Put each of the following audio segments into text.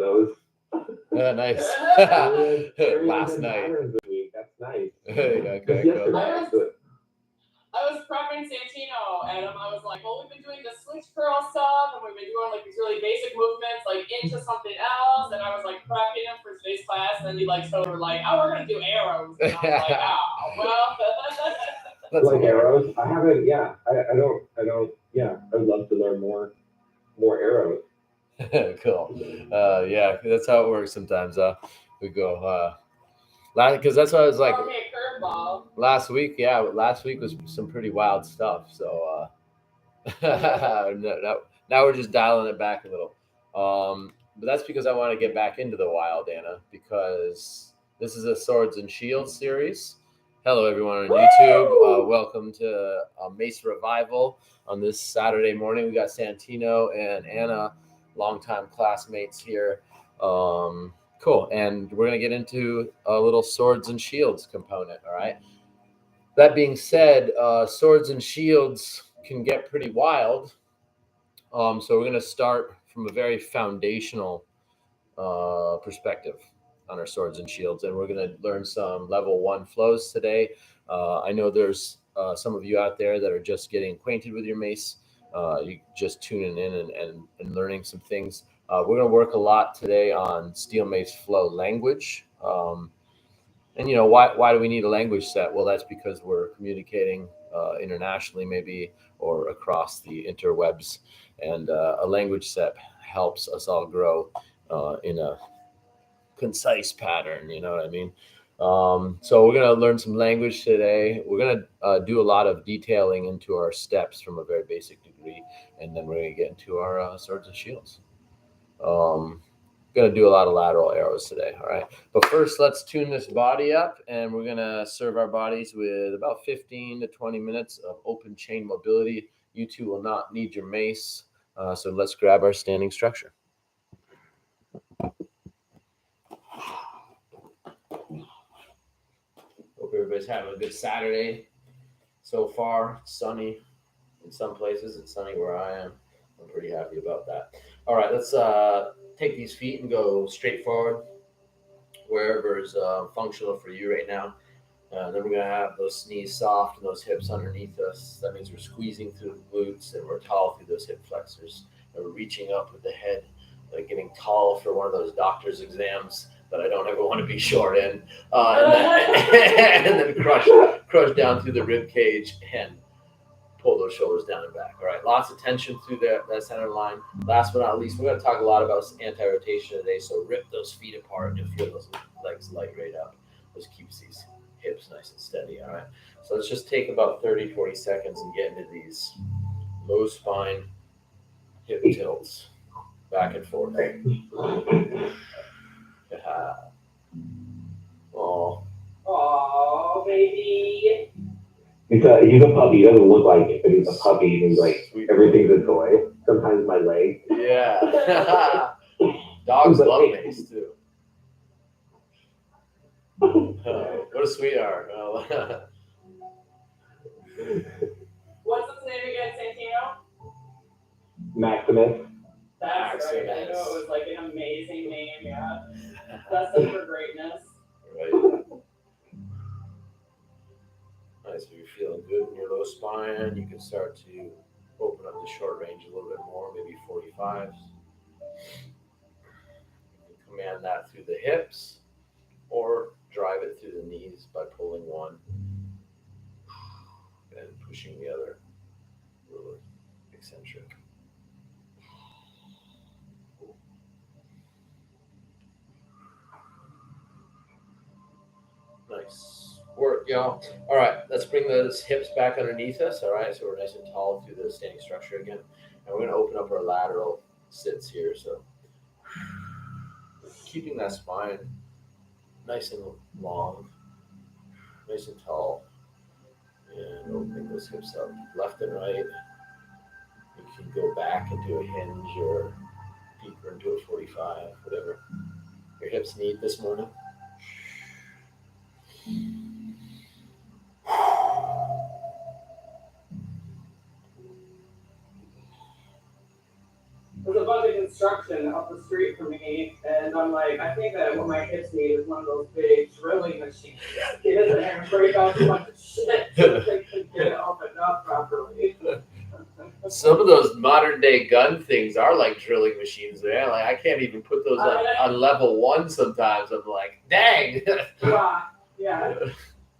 those. Nice. Last night. That's nice. Okay, cool. I was prepping Santino, Adam. I was like, well, we've been doing the switch curl stuff, and we've been doing like these really basic movements, like into something else. And I was like prepping him for today's class, and then he like told her like, oh, we're gonna do arrows. And I was like, oh, well. That's like arrows. I haven't. Yeah, I don't. Yeah, I would love to learn more arrows. Cool. Yeah, that's how it works sometimes. We go. Because that's what I was like. Okay, curveball. Last week was some pretty wild stuff. So now we're just dialing it back a little. But that's because I want to get back into the wild, Anna, because this is a Swords and Shields series. Hello, everyone on YouTube. Welcome to Mace Revival on this Saturday morning. We got Santino and Anna, longtime classmates here. Cool. And we're going to get into a little Swords and Shields component. All right. That being said, Swords and Shields can get pretty wild. So we're going to start from a very foundational perspective on our Swords and Shields. And we're going to learn some level 1 flows today. I know there's some of you out there that are just getting acquainted with your mace. You just tuning in and learning some things. We're going to work a lot today on Steel Mace flow language. And, you know, why do we need a language set? Well, that's because we're communicating internationally maybe or across the interwebs. And a language set helps us all grow in a concise pattern. You know what I mean? So we're going to learn some language today. We're going to do a lot of detailing into our steps from a very basic degree. And then we're going to get into our Swords and Shields. Going to do a lot of lateral arrows today. All right. But first, let's tune this body up, and we're going to serve our bodies with about 15 to 20 minutes of open chain mobility. You two will not need your mace. So let's grab our standing structure. Hope everybody's having a good Saturday so far. It's sunny in some places. It's sunny where I am. I'm pretty happy about that. All right, let's take these feet and go straight forward wherever is functional for you right now. Then we're going to have those knees soft and those hips underneath us. That means we're squeezing through the glutes and we're tall through those hip flexors. And we're reaching up with the head, like getting tall for one of those doctor's exams that I don't ever want to be short in. And then crush down through the rib cage and pull those shoulders down and back. All right, lots of tension through that center line. Last but not least, we're going to talk a lot about anti-rotation today, so rip those feet apart and feel those legs light right up. This keeps these hips nice and steady, all right? So let's just take about 30, 40 seconds and get into these low spine hip tilts, back and forth. Oh, baby. He's a puppy. He doesn't look like it, but he's a puppy. He's like, everything's a toy. Sometimes my leg. Yeah. Dogs love mace, too. What a sweetheart. What's its name again, Santino? Maximus. That's right. I know it was like an amazing name, yeah. Destined for greatness. Right. Nice. If you're feeling good in your low spine, you can start to open up the short range a little bit more, maybe 45s. You can command that through the hips or drive it through the knees by pulling one and pushing the other, really eccentric. Nice work, y'all. All right, let's bring those hips back underneath us. All right, so we're nice and tall through the standing structure again. And we're going to open up our lateral sits here. So keeping that spine nice and long, nice and tall. And opening those hips up left and right. You can go back into a hinge or deeper into a 45, whatever your hips need this morning. There's a bunch of construction up the street from me, and and I'm like, I think that what my hips need is one of those big drilling machines. Get in there and break out a bunch of shit so they can get it opened up properly. Some of those modern day gun things are like drilling machines, man. Like I can't even put those on level 1 sometimes. I'm like, dang. Yeah.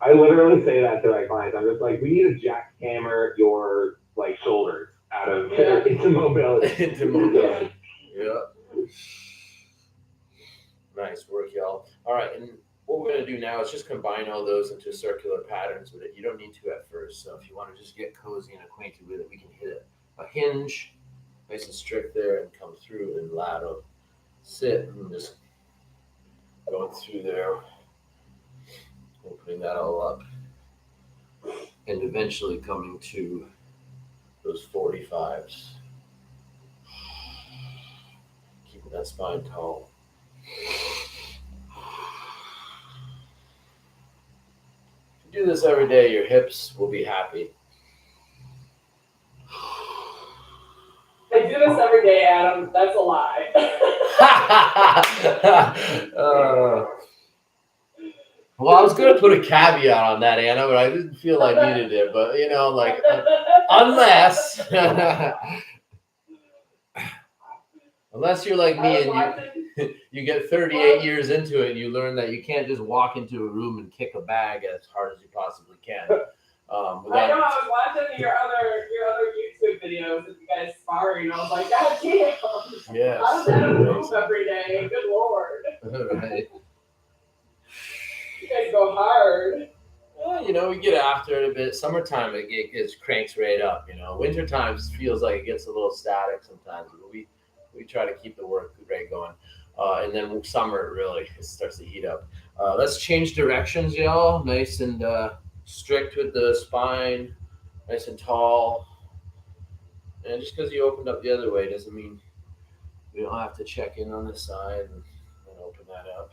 I literally say that to my clients. I'm just like, we need to jackhammer your like shoulders out of into mobility. Into mobility. Yeah. Nice work, y'all. All right, and what we're gonna do now is just combine all those into circular patterns, but you don't need to at first. So if you want to just get cozy and acquainted with it, we can hit a hinge, nice and strict there, and come through and lateral sit and just going through there, opening that all up, and eventually coming to those 45s. Keeping that spine tall. If you do this every day, your hips will be happy. I do this every day, Adam. That's a lie. Well, I was going to put a caveat on that, Anna, but I didn't feel I needed it. But, you know, like, unless you're like me and you get 38 years into it and you learn that you can't just walk into a room and kick a bag as hard as you possibly can. I know, I was watching your other YouTube videos of you guys sparring, and I was like, God damn. Yes. How does that move every day? Good Lord. Right. You guys go hard. Well, you know, we get after it a bit. Summertime, it gets cranks right up, you know. Wintertime feels like it gets a little static sometimes, but we try to keep the work rate going. And then summer, really, it starts to heat up. Let's change directions, y'all. Nice and strict with the spine, nice and tall. And just because you opened up the other way doesn't mean we don't have to check in on this side and open that up.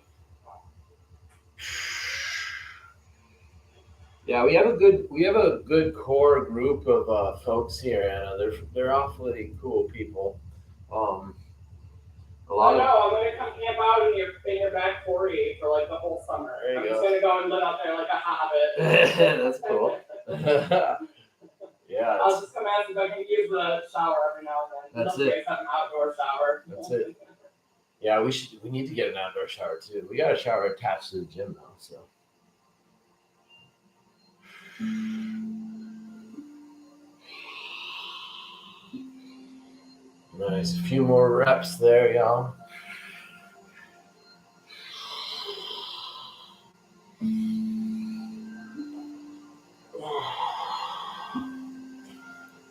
Yeah, we have a good core group of folks here, Anna. They're awfully cool people. I'm gonna come camp out in your back 40 for like the whole summer. I'm just gonna go and live out there like a hobbit. That's cool. Yeah. I'll just come ask if I can use the shower every now and then. That's it. Have an outdoor shower. That's it. Yeah, we need to get an outdoor shower too. We got a shower attached to the gym though, so. Nice. A few more reps there, y'all.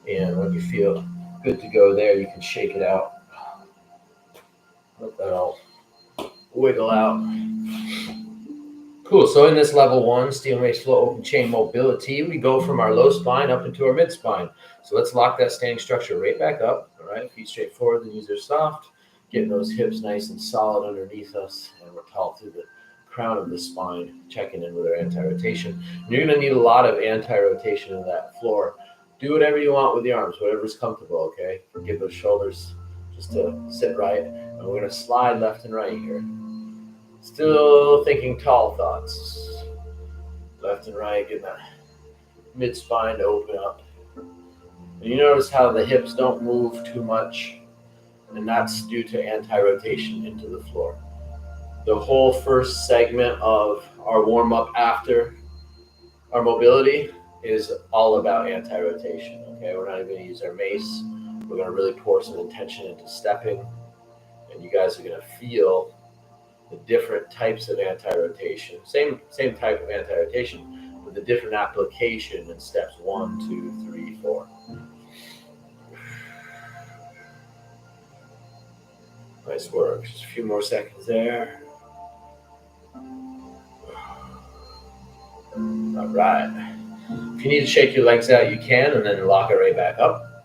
And when you feel good to go there, you can shake it out. Let that all wiggle out. Cool. So in this level 1, steel mace flow open chain mobility, we go from our low spine up into our mid spine. So let's lock that standing structure right back up. All right, feet straight forward, the knees are soft. Getting those hips nice and solid underneath us, and we're tall through the crown of the spine, checking in with our anti-rotation. And you're going to need a lot of anti-rotation in that floor. Do whatever you want with the arms, whatever's comfortable, okay? Give those shoulders just to sit right. And we're going to slide left and right here. Still thinking tall thoughts. Left and right, getting that mid-spine to open up. And you notice how the hips don't move too much, and that's due to anti-rotation into the floor. The whole first segment of our warm-up after our mobility is all about anti-rotation, okay? We're not even going to use our mace. We're going to really pour some intention into stepping, and you guys are going to feel the different types of anti-rotation. Same type of anti-rotation, but the different application in steps 1, 2, 3, 4. Nice work. Just a few more seconds there. All right. If you need to shake your legs out, you can, and then lock it right back up.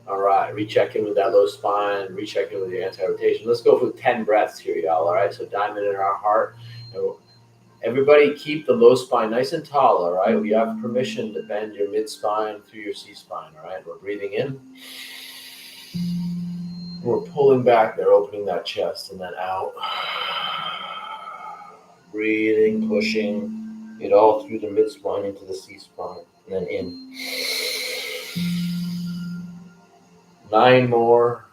All right. Recheck in with that low spine. Recheck in with your anti-rotation. Let's go for 10 breaths here, y'all. All right. So diamond in our heart. Everybody keep the low spine nice and tall. All right. We have permission to bend your mid spine through your C spine. All right. We're breathing in. We're pulling back there, opening that chest, and then out. Breathing, pushing it all through the mid-spine into the C-spine, and then in. 9 more.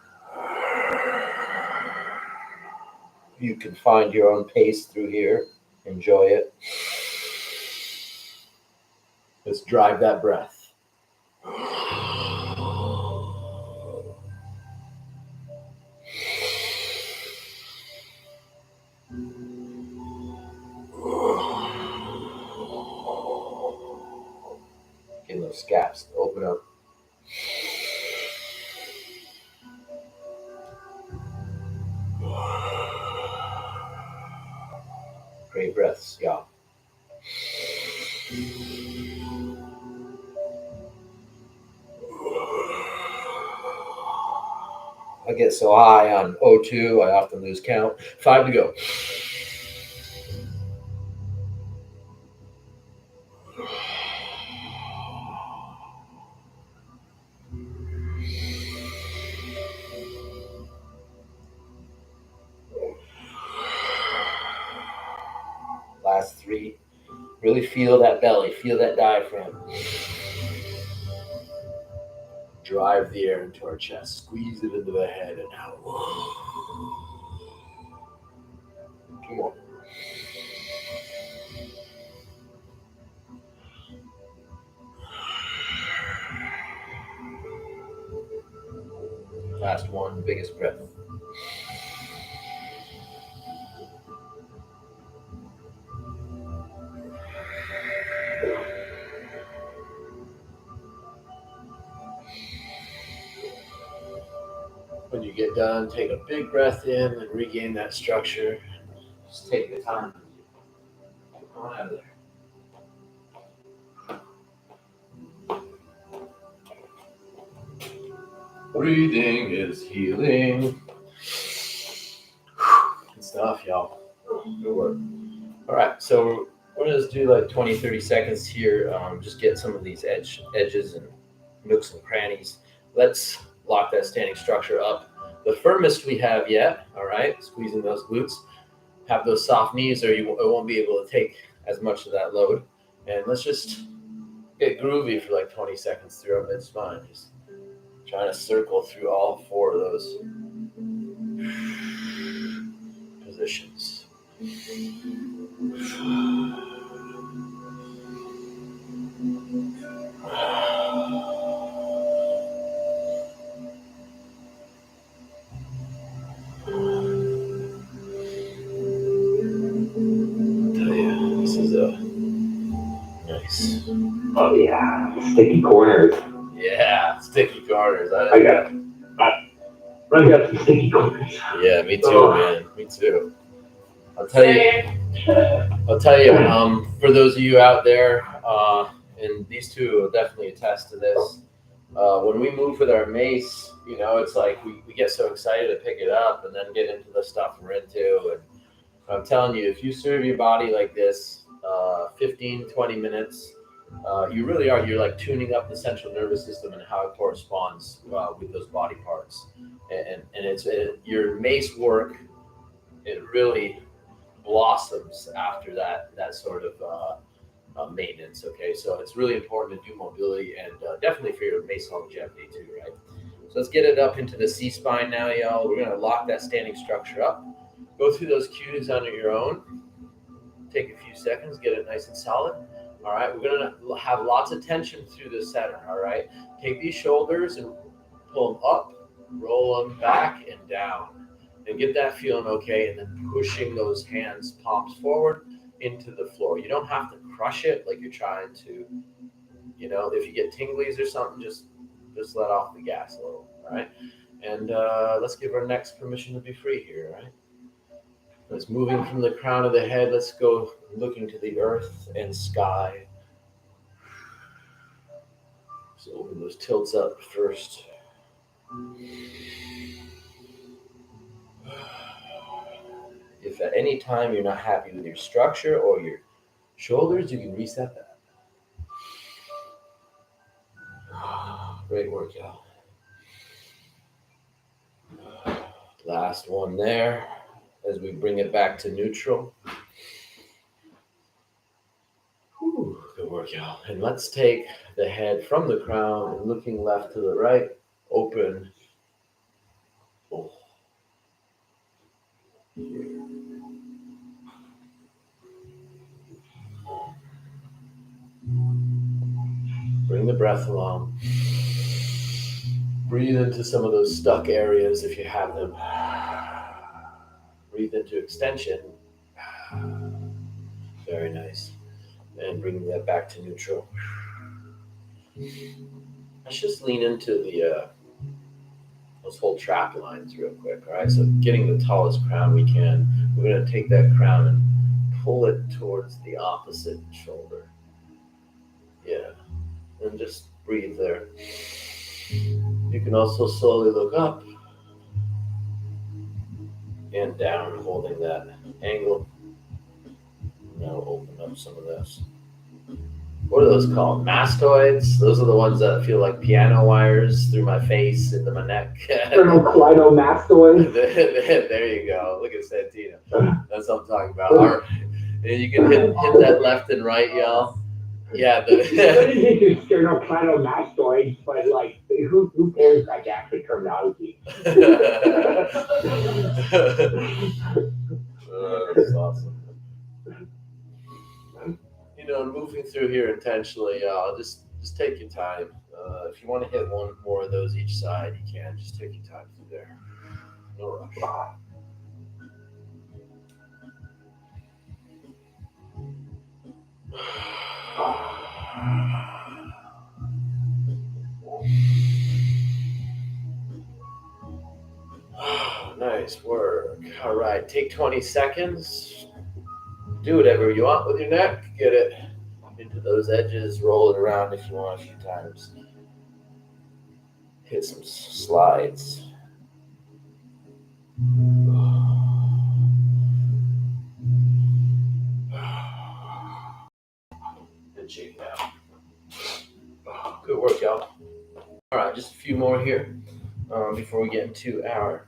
You can find your own pace through here. Enjoy it. Let's drive that breath. Get those scaps open up. Great breaths, y'all. I get so high on O2, I often lose count. 5 to go. Last 3. Really feel that belly, feel that diaphragm. Drive the air into our chest, squeeze it into the head and out. Come on. Last one, biggest breath. When you get done, take a big breath in and regain that structure. Just take the time. Come on out of there. Breathing is healing. Good stuff, y'all. Good work. All right, so we're going to just do like 20, 30 seconds here. Just get some of these edges and nooks and crannies. Let's lock that standing structure up. The firmest we have yet, all right, squeezing those glutes. Have those soft knees or it won't be able to take as much of that load. And let's just get groovy for like 20 seconds through our mid-spine. Just trying to circle through all 4 of those positions. This is a nice. Oh yeah, sticky corners. Yeah, sticky corners. I got some sticky corners. Yeah, me too, man. Me too. I'll tell you. For those of you out there, and these two will definitely attest to this. When we move with our mace, you know, it's like we get so excited to pick it up and then get into the stuff we're into. And I'm telling you, if you serve your body like this, 15, 20 minutes, you really are. You're like tuning up the central nervous system and how it corresponds with those body parts. And it's your mace work. It really blossoms after that sort of maintenance. Okay, so it's really important to do mobility and definitely for your mace longevity too, right? So let's get it up into the C-spine now, y'all. We're gonna lock that standing structure up. Go through those cues on your own. Take a few seconds, get it nice and solid. All right, we're gonna have lots of tension through the center. All right, take these shoulders and pull them up, roll them back and down, and get that feeling okay. And then pushing those hands, palms forward into the floor. You don't have to crush it like you're trying to. You know, if you get tinglies or something, just let off the gas a little. All right, and let's give our necks permission to be free here. All right. Let's moving from the crown of the head. Let's go looking to the earth and sky. So open those tilts up first. If at any time you're not happy with your structure or your shoulders, you can reset that. Great work, y'all. Last one there as we bring it back to neutral. Whew, good work, y'all. And let's take the head from the crown and looking left to the right, open. Oh. Bring the breath along. Breathe into some of those stuck areas if you have them. Breathe into extension. Very nice. And bring that back to neutral. Let's just lean into the those whole trap lines real quick. All right, so getting the tallest crown we can. We're going to take that crown and pull it towards the opposite shoulder. Yeah, and just breathe there. You can also slowly look up and down, holding that angle. Now open up some of this. What are those called? Mastoids? Those are the ones that feel like piano wires through my face, into my neck. Sternocleidomastoid. There you go. Look at Santino. That's what I'm talking about. And you can hit that left and right, y'all. Yeah. What is it, sternocleidomastoid? But like, who cares about the actual terminology? That's awesome. You know, moving through here intentionally, just take your time. If you want to hit one more of those each side, you can. Just take your time through there. No rush. Nice work. All right, take 20 seconds. Do whatever you want with your neck. Get it into those edges. Roll it around if you want a few times. Hit some slides. And shake it out. Good work, y'all. All right, just a few more here before we get into our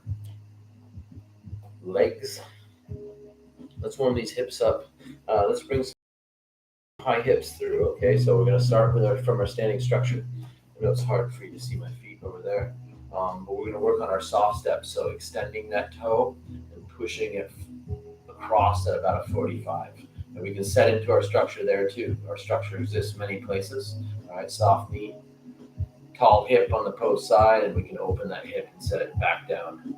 legs. Let's warm these hips up. Let's bring some high hips through, okay? So we're going to start from our standing structure. I know it's hard for you to see my feet over there, but we're going to work on our soft steps. So extending that toe and pushing it across at about a 45. And we can set into our structure there too. Our structure exists many places. All right, soft knee, tall hip on the post side, and we can open that hip and set it back down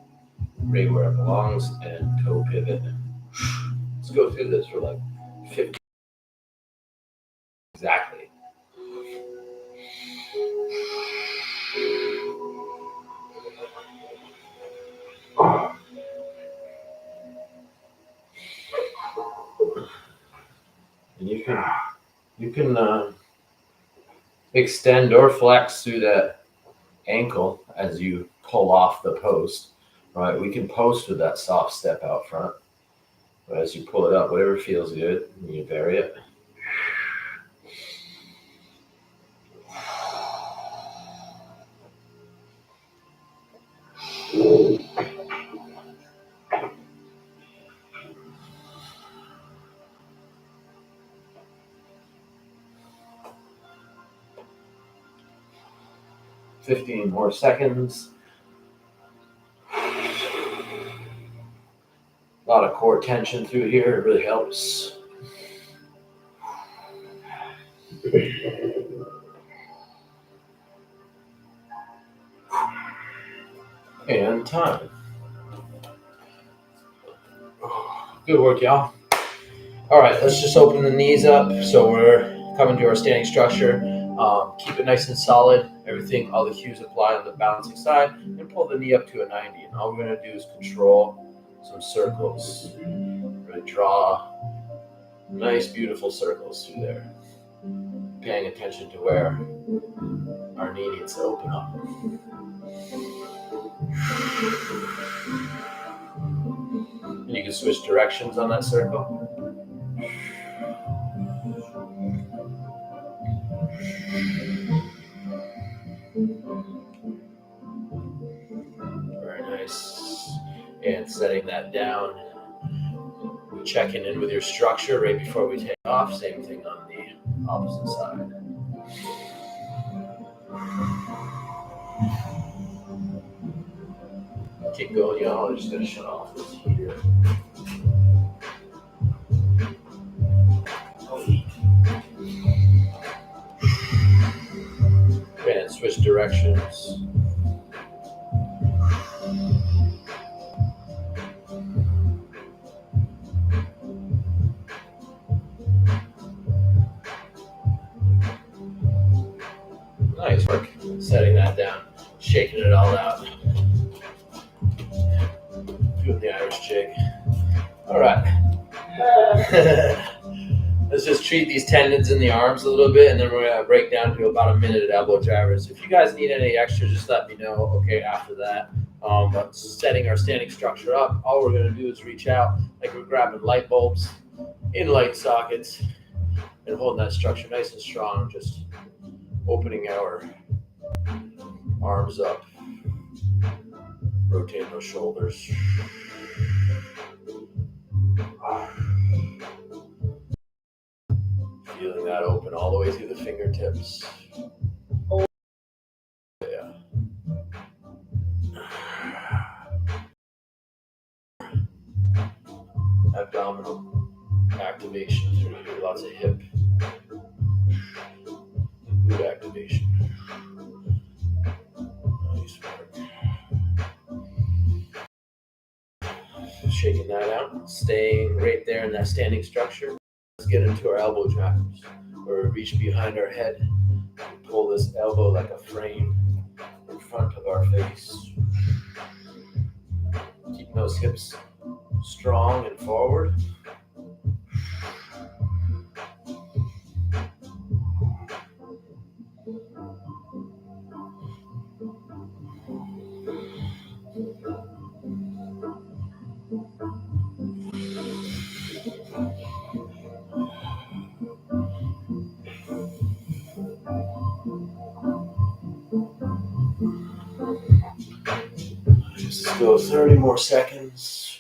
right where it belongs, and toe pivot. Let's go through this for like 50. Exactly. And you can extend or flex through that ankle as you pull off the post. Right, we can post with that soft step out front. But as you pull it up, whatever feels good, you vary it. $15 more seconds. A lot of core tension through here. It really helps. And time. Good work, y'all. All right, let's just open the knees up. So we're coming to our standing structure. Keep it nice and solid. Everything, all the cues apply on the balancing side. And pull the knee up to a 90. And all we're going to do is control some circles. Really draw nice, beautiful circles through there. Paying attention to where our knee needs to open up. And you can switch directions on that circle. Very nice. setting that down. Checking in with your structure right before we take off. Same thing on the opposite side. Keep going, y'all. I'm just going to shut off this heater. And switch directions. Nice work. Setting that down, shaking it all out. Doing the Irish jig. All right. Let's just treat these tendons in the arms a little bit, and then we're going to break down to about a minute at elbow drivers. If you guys need any extra, just let me know, okay, after that. But setting our standing structure up, all we're going to do is reach out like we're grabbing light bulbs in light sockets and holding that structure nice and strong, just opening our arms up, rotating those shoulders. Feeling that open all the way through the fingertips. Yeah. Abdominal activation through here, lots of hip and glute activation. Nice work. Shaking that out, staying right there in that standing structure. Let's get into our elbow drivers, where we reach behind our head and pull this elbow like a frame in front of our face. Keeping those hips strong and forward. Just go 30 more seconds.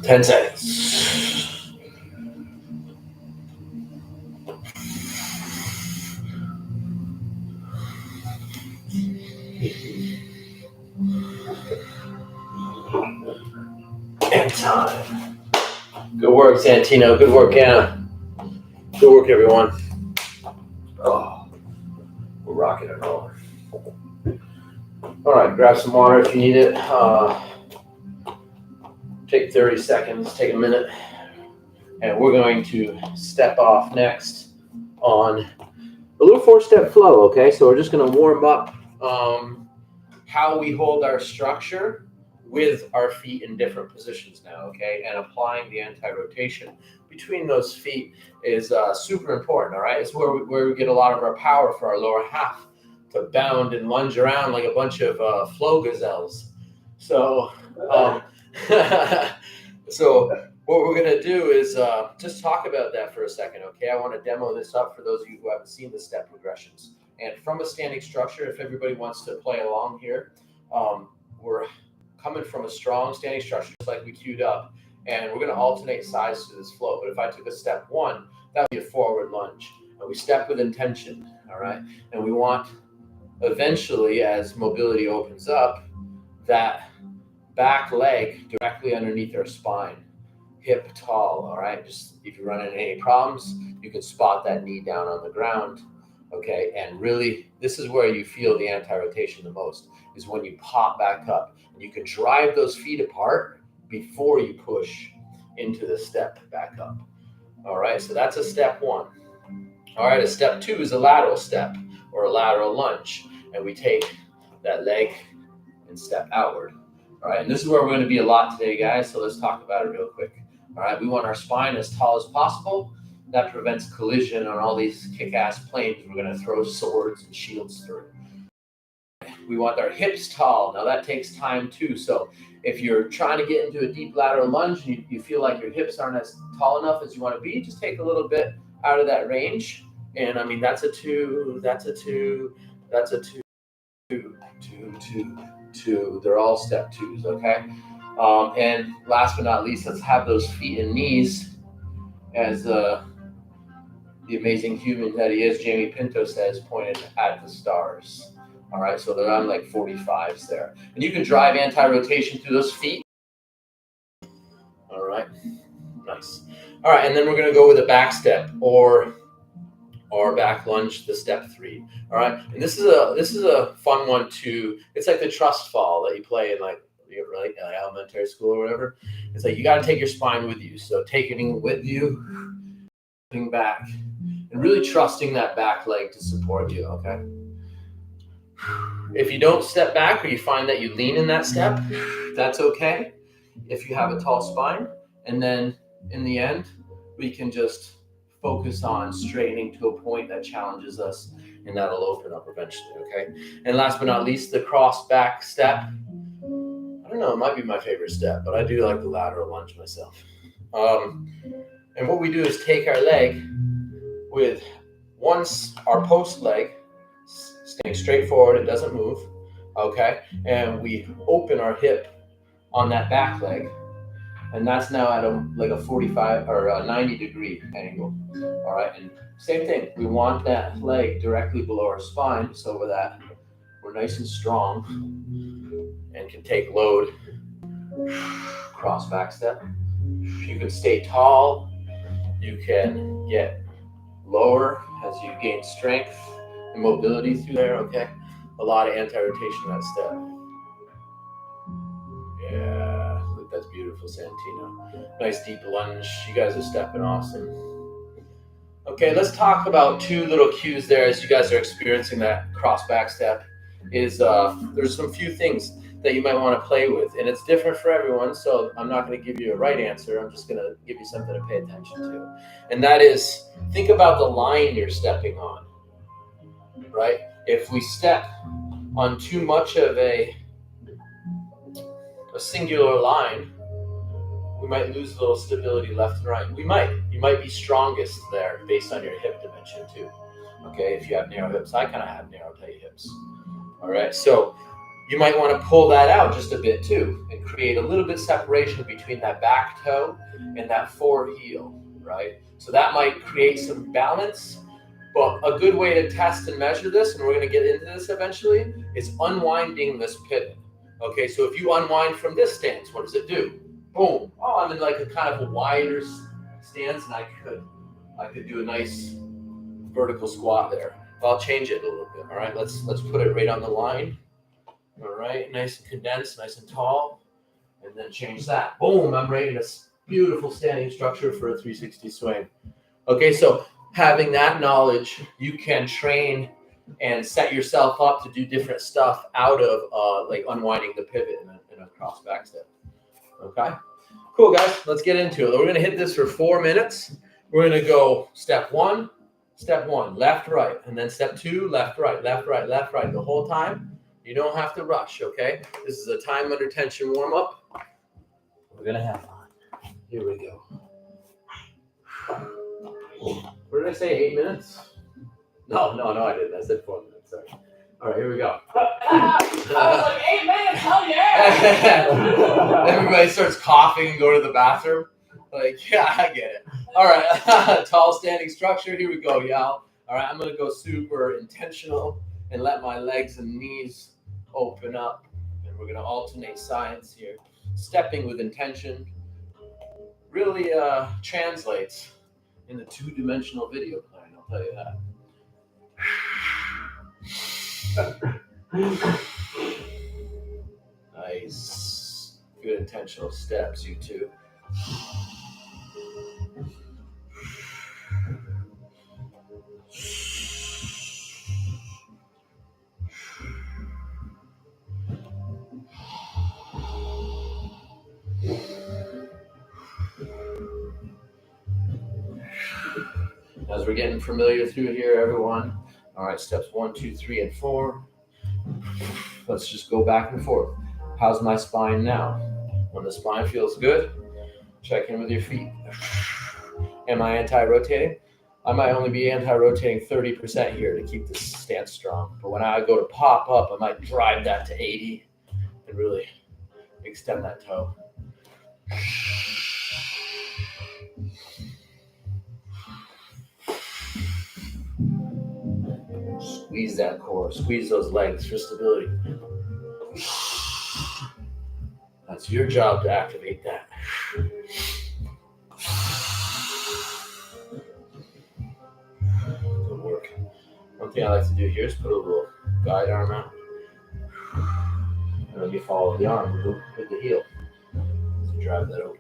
Ten seconds. And time. Good work, Santino. Good work, Anna. Good work, everyone. Oh, we're rocking and rolling. All right, grab some water if you need it. Take 30 seconds, take a minute. And we're going to step off next on a little 4-step flow, okay? So we're just going to warm up how we hold our structure with our feet in different positions now, okay? And applying the anti-rotation between those feet is super important, all right? It's where we get a lot of our power for our lower half to bound and lunge around like a bunch of flow gazelles. So, so what we're going to do is just talk about that for a second, okay? I want to demo this up for those of you who haven't seen the step progressions. And from a standing structure, if everybody wants to play along here, we're coming from a strong standing structure, just like we queued up, and we're going to alternate sides to this flow. But if I took a step one, that would be a forward lunge. And we step with intention, all right? And we want, eventually, as mobility opens up, that back leg directly underneath our spine, hip tall, all right? Just if you run into any problems, you can spot that knee down on the ground, okay? And really, this is where you feel the anti-rotation the most, is when you pop back up. And you can drive those feet apart before you push into the step back up. All right, so that's a step one. All right, a step two is a lateral step or a lateral lunge. And we take that leg and step outward. All right, and this is where we're going to be a lot today, guys. So let's talk about it real quick. All right, we want our spine as tall as possible. that prevents collision on all these kick-ass planes we're going to throw swords and shields through. We want our hips tall. Now that takes time too. So if you're trying to get into a deep lateral lunge and you feel like your hips aren't as tall enough as you want to be, just take a little bit out of that range. And I mean, that's a 2, that's a 2, that's a 2, 2, 2, 2. They're all step 2s, okay? And last but not least, let's have those feet and knees as the amazing human that he is, Jamie Pinto says, pointed at the stars. All right, so they're on like 45s there. And you can drive anti-rotation through those feet. All right, nice. All right, and then we're gonna go with a back step or back lunge, the step 3. All right, and this is a fun one too. It's like the trust fall that you play in like elementary school or whatever. It's like you got to take your spine with you. So taking it with you, stepping back, and really trusting that back leg to support you. Okay. If you don't step back or you find that you lean in that step, that's okay. If you have a tall spine, and then in the end, we can just focus on straightening to a point that challenges us, and that'll open up eventually, okay? And last but not least, the cross back step. I don't know, it might be my favorite step, but I do like the lateral lunge myself. And what we do is take our leg with our post leg, staying straight forward, it doesn't move, okay? And we open our hip on that back leg, and that's now at a 45 or a 90 degree angle. All right, and same thing, we want that leg directly below our spine so that we're nice and strong and can take load. Cross back step. You can stay tall, you can get lower as you gain strength and mobility through there, okay? A lot of anti-rotation in that step. Yeah, look, that's beautiful, Santino. Nice deep lunge. You guys are stepping awesome. Okay, let's talk about 2 little cues there as you guys are experiencing that cross back step. There's some few things that you might want to play with, and it's different for everyone, so I'm not going to give you a right answer. I'm just going to give you something to pay attention to. And that is, think about the line you're stepping on, right? If we step on too much of a singular line, we might lose a little stability left and right. You might be strongest there based on your hip dimension too. Okay, if you have narrow hips, I kind of have narrow tight hips. All right, so you might want to pull that out just a bit too and create a little bit separation between that back toe and that forward heel, right? So that might create some balance. But a good way to test and measure this, and we're going to get into this eventually, is unwinding this pivot. Okay, so if you unwind from this stance, what does it do? Boom. Oh, I'm in like a kind of a wider stance, and I could do a nice vertical squat there. I'll change it a little bit. All right, let's put it right on the line. All right, nice and condensed, nice and tall, and then change that. Boom, I'm right in a beautiful standing structure for a 360 swing. Okay, so having that knowledge, you can train and set yourself up to do different stuff out of like unwinding the pivot in a cross back step. Okay, cool guys, let's get into it. We're going to hit this for 4 minutes. We're going to go step 1, left, right, and then step 2, left, right, left, right, left, right the whole time. You don't have to rush, okay? This is a time under tension warm up. We're going to have fun. Here we go. What did I say, 8 minutes? No, I didn't. I said 4 minutes. Sorry. All right, here we go. I was like, 8 minutes, hell yeah! Everybody starts coughing and go to the bathroom. Like, yeah, I get it. All right, tall standing structure. Here we go, y'all. All right, I'm going to go super intentional and let my legs and knees open up. And we're going to alternate sides here. Stepping with intention really translates in the 2-dimensional video plan, I'll tell you that. Nice. Good intentional steps, you two. we're getting familiar through here, everyone. All right, steps 1, 2, 3, and 4. Let's just go back and forth. How's my spine now? When the spine feels good, check in with your feet. Am I anti-rotating? I might only be anti-rotating 30% here to keep this stance strong. But when I go to pop up, I might drive that to 80 and really extend that toe. Squeeze that core, squeeze those legs for stability. That's your job to activate that. Good work. One thing I like to do here is put a little guide arm out. And then you follow the arm with the heel to drive that open.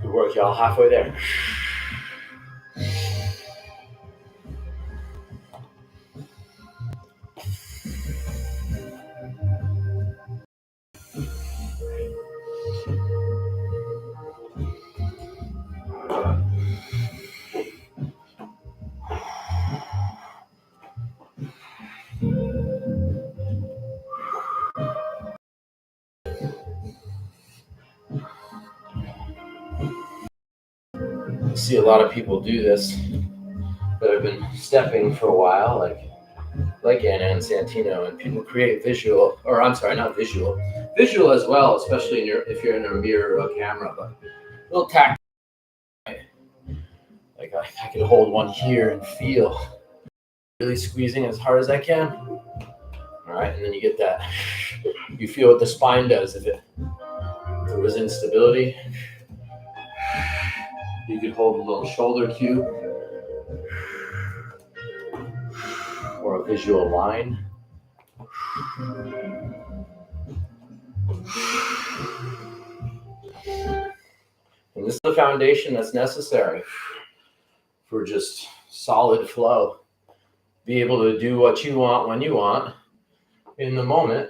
Good work, y'all. Halfway there. I see a lot of people do this that have been stepping for a while, like Anna and Santino, and people create visual, or I'm sorry, not visual, visual as well, especially if you're in a mirror or a camera, but a little tactile. Like I can hold one here and feel really squeezing as hard as I can. All right, and then you get that. You feel what the spine does if there was instability. You could hold a little shoulder cue or a visual line. And this is the foundation that's necessary for just solid flow. Be able to do what you want when you want in the moment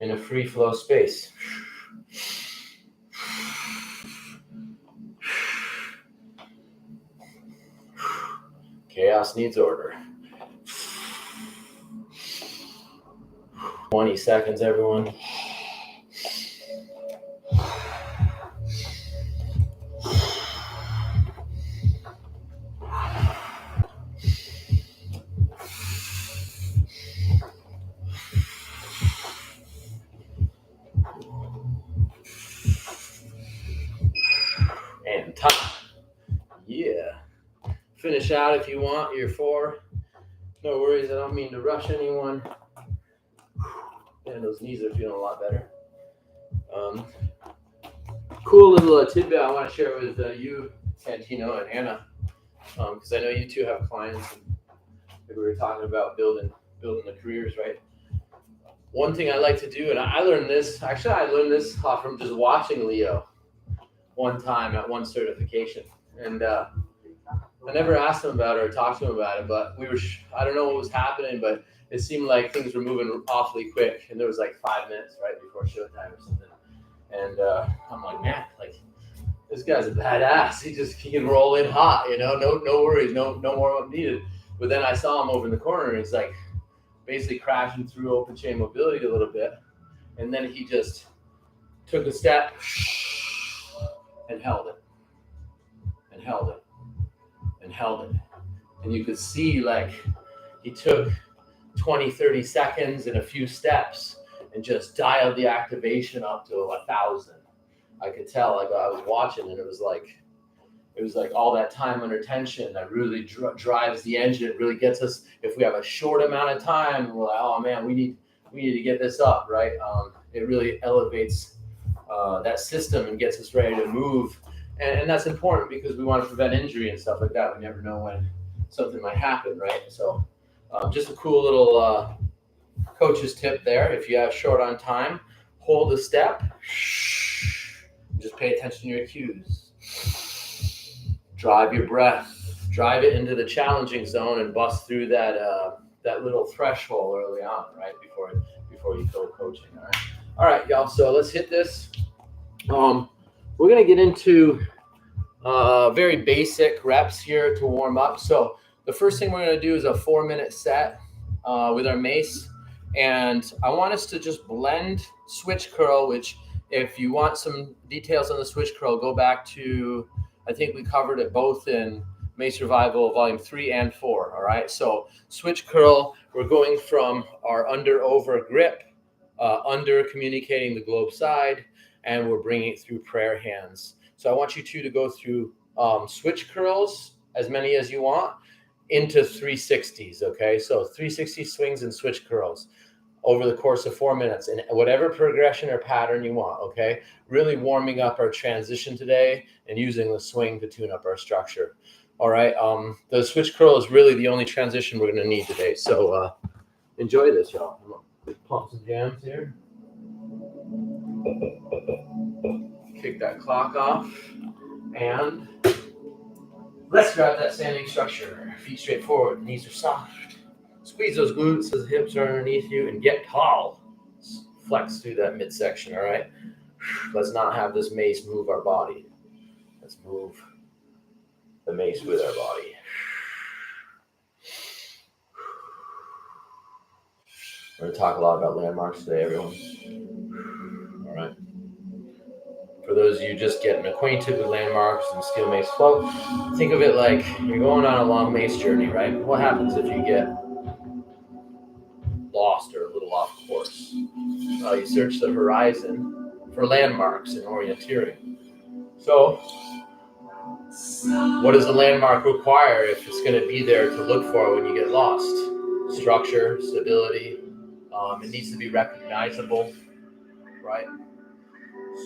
in a free flow space. Chaos needs order. 20 seconds, everyone. And time. Yeah. Finish out if you want your 4. No worries, I don't mean to rush anyone. And those knees are feeling a lot better. Cool little tidbit I want to share with you, Santino and Anna, because I know you two have clients, and we were talking about building the careers, right? One thing I like to do, and I learned this from just watching Leo one time at one certification, and I never asked him about it or talked to him about it, but I don't know what was happening, but it seemed like things were moving awfully quick, and there was like 5 minutes right before showtime or something. And I'm like, man, like this guy's a badass. He can roll in hot, no worries, no more needed. But then I saw him over in the corner, and he's like basically crashing through open chain mobility a little bit, and then he just took a step and held it, and held it, and held it. And you could see like he took 20, 30 seconds and a few steps and just dialed the activation up to 1,000. I could tell, like I was watching, and it was like all that time under tension that really drives the engine. It really gets us, if we have a short amount of time, we're like, oh man, we need to get this up, right? It really elevates that system and gets us ready to move. And that's important because we want to prevent injury and stuff like that. We never know when something might happen, right? So just a cool little coach's tip there. If you have short on time, hold a step. Just pay attention to your cues. Drive your breath. Drive it into the challenging zone and bust through that little threshold early on, right? Before you go coaching, all All right, y'all. So let's hit this. We're gonna get into very basic reps here to warm up. So the first thing we're gonna do is a 4-minute set with our mace, and I want us to just blend switch curl. Which, if you want some details on the switch curl, go back to, I think we covered it both in Mace Revival Volume 3 and 4. All right. So switch curl, we're going from our under over grip. Under communicating the globe side, and we're bringing it through prayer hands. So I want you two to go through switch curls, as many as you want, into 360s, okay? So 360 swings and switch curls over the course of 4 minutes, in whatever progression or pattern you want, okay? Really warming up our transition today and using the swing to tune up our structure. All right, the switch curl is really the only transition we're gonna need today. So enjoy this, y'all. Pump some jams here. Kick that clock off. And let's grab that standing structure. Feet straight forward, knees are soft. Squeeze those glutes as the hips are underneath you and get tall. Flex through that midsection, all right? Let's not have this mace move our body. Let's move the mace with our body. We're going to talk a lot about landmarks today, everyone. All right. For those of you just getting acquainted with landmarks and steel mace flow, think of it like you're going on a long mace journey, right? What happens if you get lost or a little off course? Well, you search the horizon for landmarks and orienteering. So, what does the landmark require if it's going to be there to look for when you get lost? Structure, stability. It needs to be recognizable, right?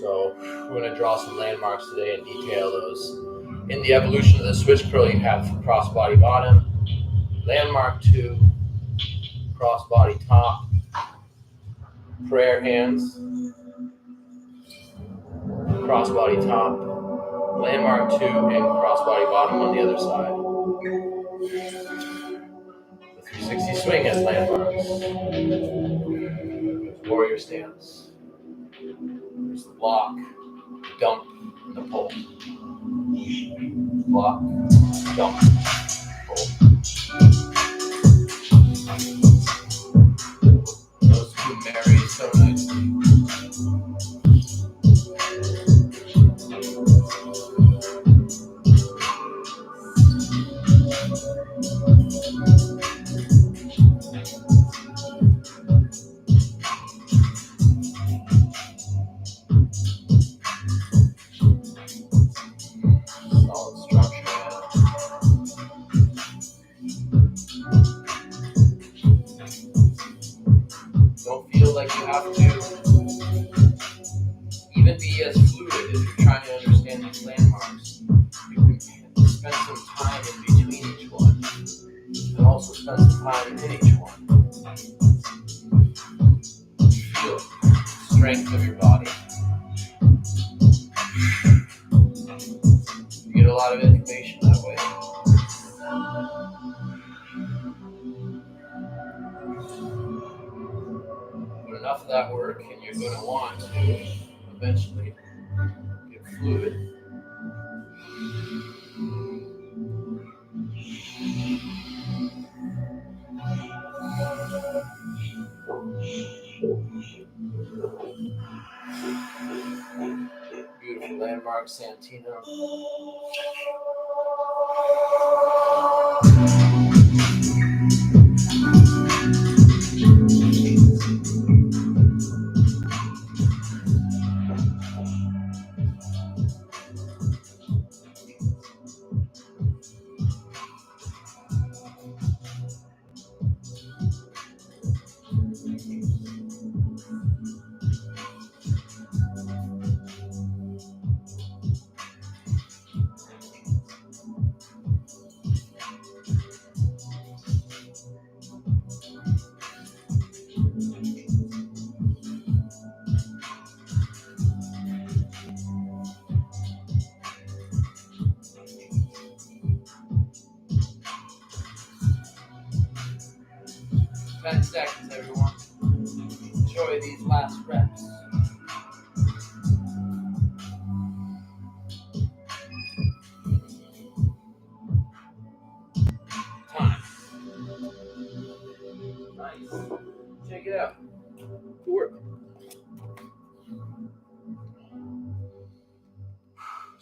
So we're going to draw some landmarks today and detail those. In the evolution of the switch curl, you have crossbody bottom, landmark 2, crossbody top, prayer hands, crossbody top, landmark 2, and crossbody bottom on the other side. The 360 swing as landmarks. Warrior stance. There's the block, dump, and the pull. Block, dump, pull. Those two marry so nicely. Solid structure. Don't feel like you have to even be as fluid if you're trying to understand these landmarks. You can spend some time in between each one and also spend some time in each one. Feel the strength of your body. You get a lot of information that way. But enough of that work, and you're going to want to eventually get fluid. Beautiful landmark, Santino.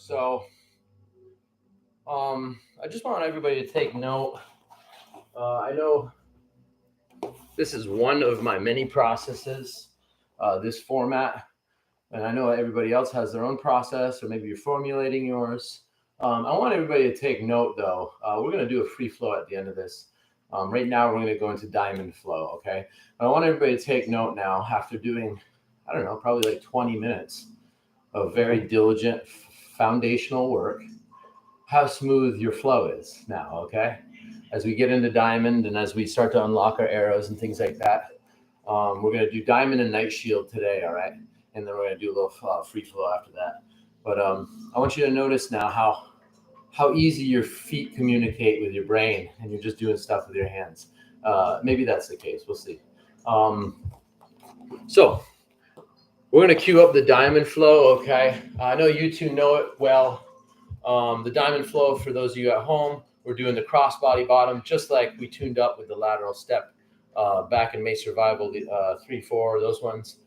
So I just want everybody to take note. I know this is one of my many processes, this format, and I know everybody else has their own process, or maybe you're formulating yours. I want everybody to take note, though. We're going to do a free flow at the end of this. Right now, we're going to go into diamond flow, okay? But I want everybody to take note now, after doing, I don't know, probably like 20 minutes of very diligent foundational work, how smooth your flow is now, okay? As we get into diamond and as we start to unlock our arrows and things like that, we're going to do diamond and night shield today, all right? And then we're going to do a little free flow after that. But I want you to notice now how easy your feet communicate with your brain, and you're just doing stuff with your hands. Maybe that's the case. We'll see. So we're going to cue up the diamond flow, okay? I know you two know it well. The diamond flow, for those of you at home, we're doing the crossbody bottom, just like we tuned up with the lateral step back in Mace Revival, the 3-4, those ones,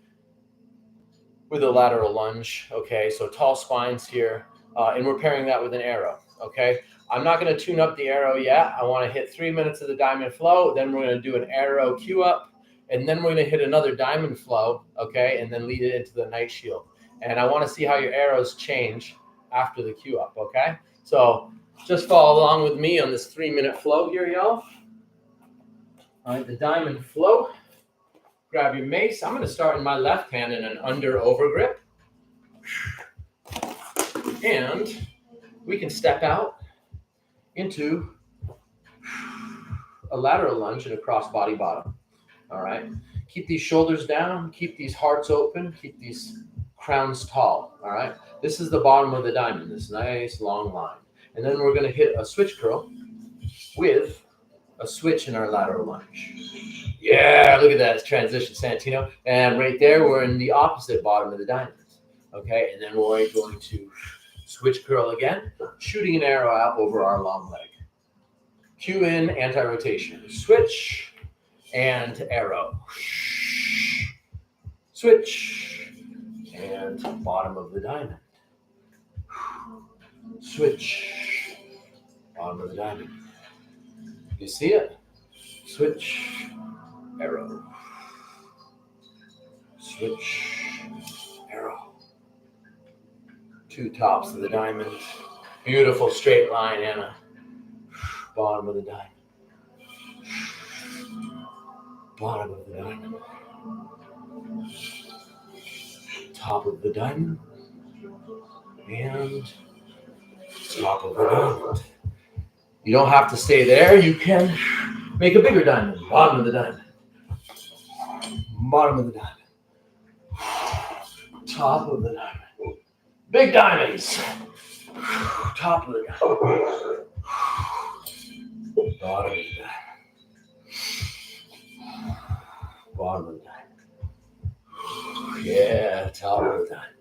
with a lateral lunge, okay? So tall spines here, and we're pairing that with an arrow, okay? I'm not going to tune up the arrow yet. I want to hit 3 minutes of the diamond flow, then we're going to do an arrow cue up, and then we're going to hit another diamond flow, okay, and then lead it into the night shield. And I want to see how your arrows change after the cue up, okay? So just follow along with me on this 3-minute flow here, y'all. All right, the diamond flow. Grab your mace. I'm going to start in my left hand in an under-over grip. And we can step out into a lateral lunge and a cross-body bottom. All right? Keep these shoulders down. Keep these hearts open. Keep these crowns tall. All right? This is the bottom of the diamond, this nice long line. And then we're going to hit a switch curl with a switch in our lateral lunge. Yeah, look at that. It's transition, Santino. And right there, we're in the opposite bottom of the diamond. Okay, and then we're going to switch curl again, shooting an arrow out over our long leg. Cue in anti-rotation. Switch and arrow. Switch and bottom of the diamond. Switch, bottom of the diamond. You see it? Switch, arrow. Switch, arrow. 2 tops of the diamond. Beautiful straight line, Anna. Bottom of the diamond. Bottom of the diamond. Top of the diamond. And top of the diamond. You don't have to stay there. You can make a bigger diamond. Bottom of the diamond. Bottom of the diamond. Top of the diamond. Big diamonds. Top of the diamond. Bottom of the diamond. Bottom of the diamond. Yeah, top of the diamond.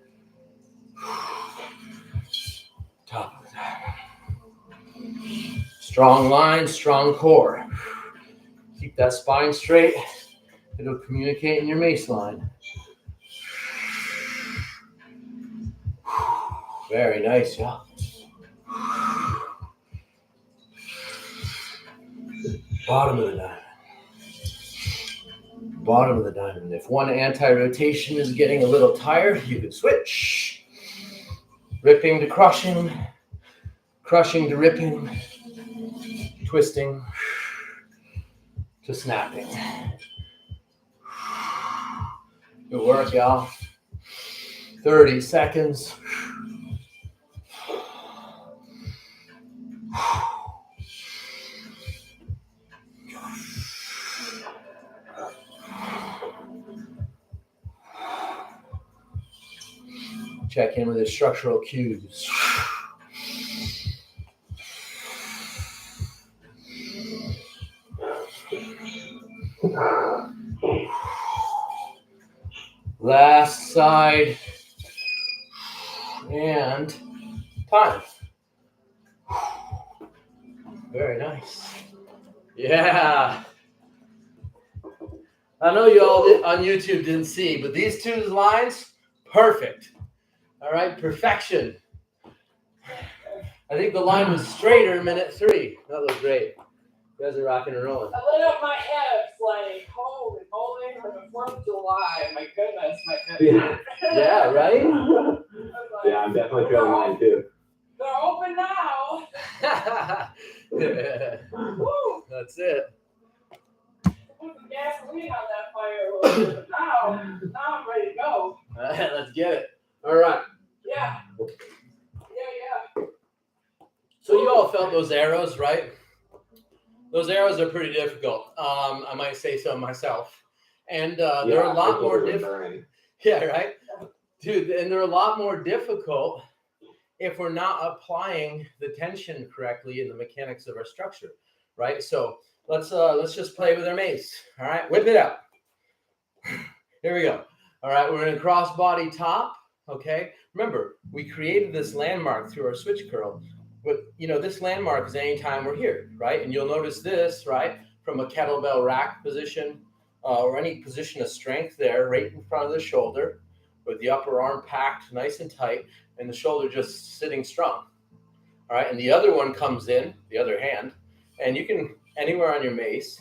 Top of the diamond. Strong line, strong core. Keep that spine straight. It'll communicate in your mace line. Very nice, y'all. Bottom of the diamond. Bottom of the diamond. If one anti-rotation is getting a little tired, you can switch. Ripping to crushing. Crushing to ripping. Twisting to snapping. Good work, y'all. 30 seconds. Check in with the structural cues. Last side. And time. Very nice. Yeah. I know you all on YouTube didn't see, but these 2 lines, perfect. All right, perfection. I think the line was straighter minute 3. That was great. You guys are rocking and rolling. I lit up my hips like, holy moly, for the 4th of July. My goodness, my goodness. Yeah, right? Yeah, I'm definitely feeling mine too. They're open now. Woo! That's it. Put some gasoline on that fire a little bit. Now I'm ready to go. All right, let's get it. All right. Yeah. So you all felt those arrows, right? Those arrows are pretty difficult. I might say so myself. And they're a lot more difficult. Yeah, right? Dude, and they're a lot more difficult if we're not applying the tension correctly in the mechanics of our structure, right? So let's just play with our mace. All right, whip it out. Here we go. All right, we're in a crossbody top. Okay, remember we created this landmark through our switch curl. But this landmark is anytime we're here, right? And you'll notice this, right, from a kettlebell rack position or any position of strength there, right in front of the shoulder, with the upper arm packed nice and tight, and the shoulder just sitting strong. All right, and the other one comes in, the other hand, and you can anywhere on your mace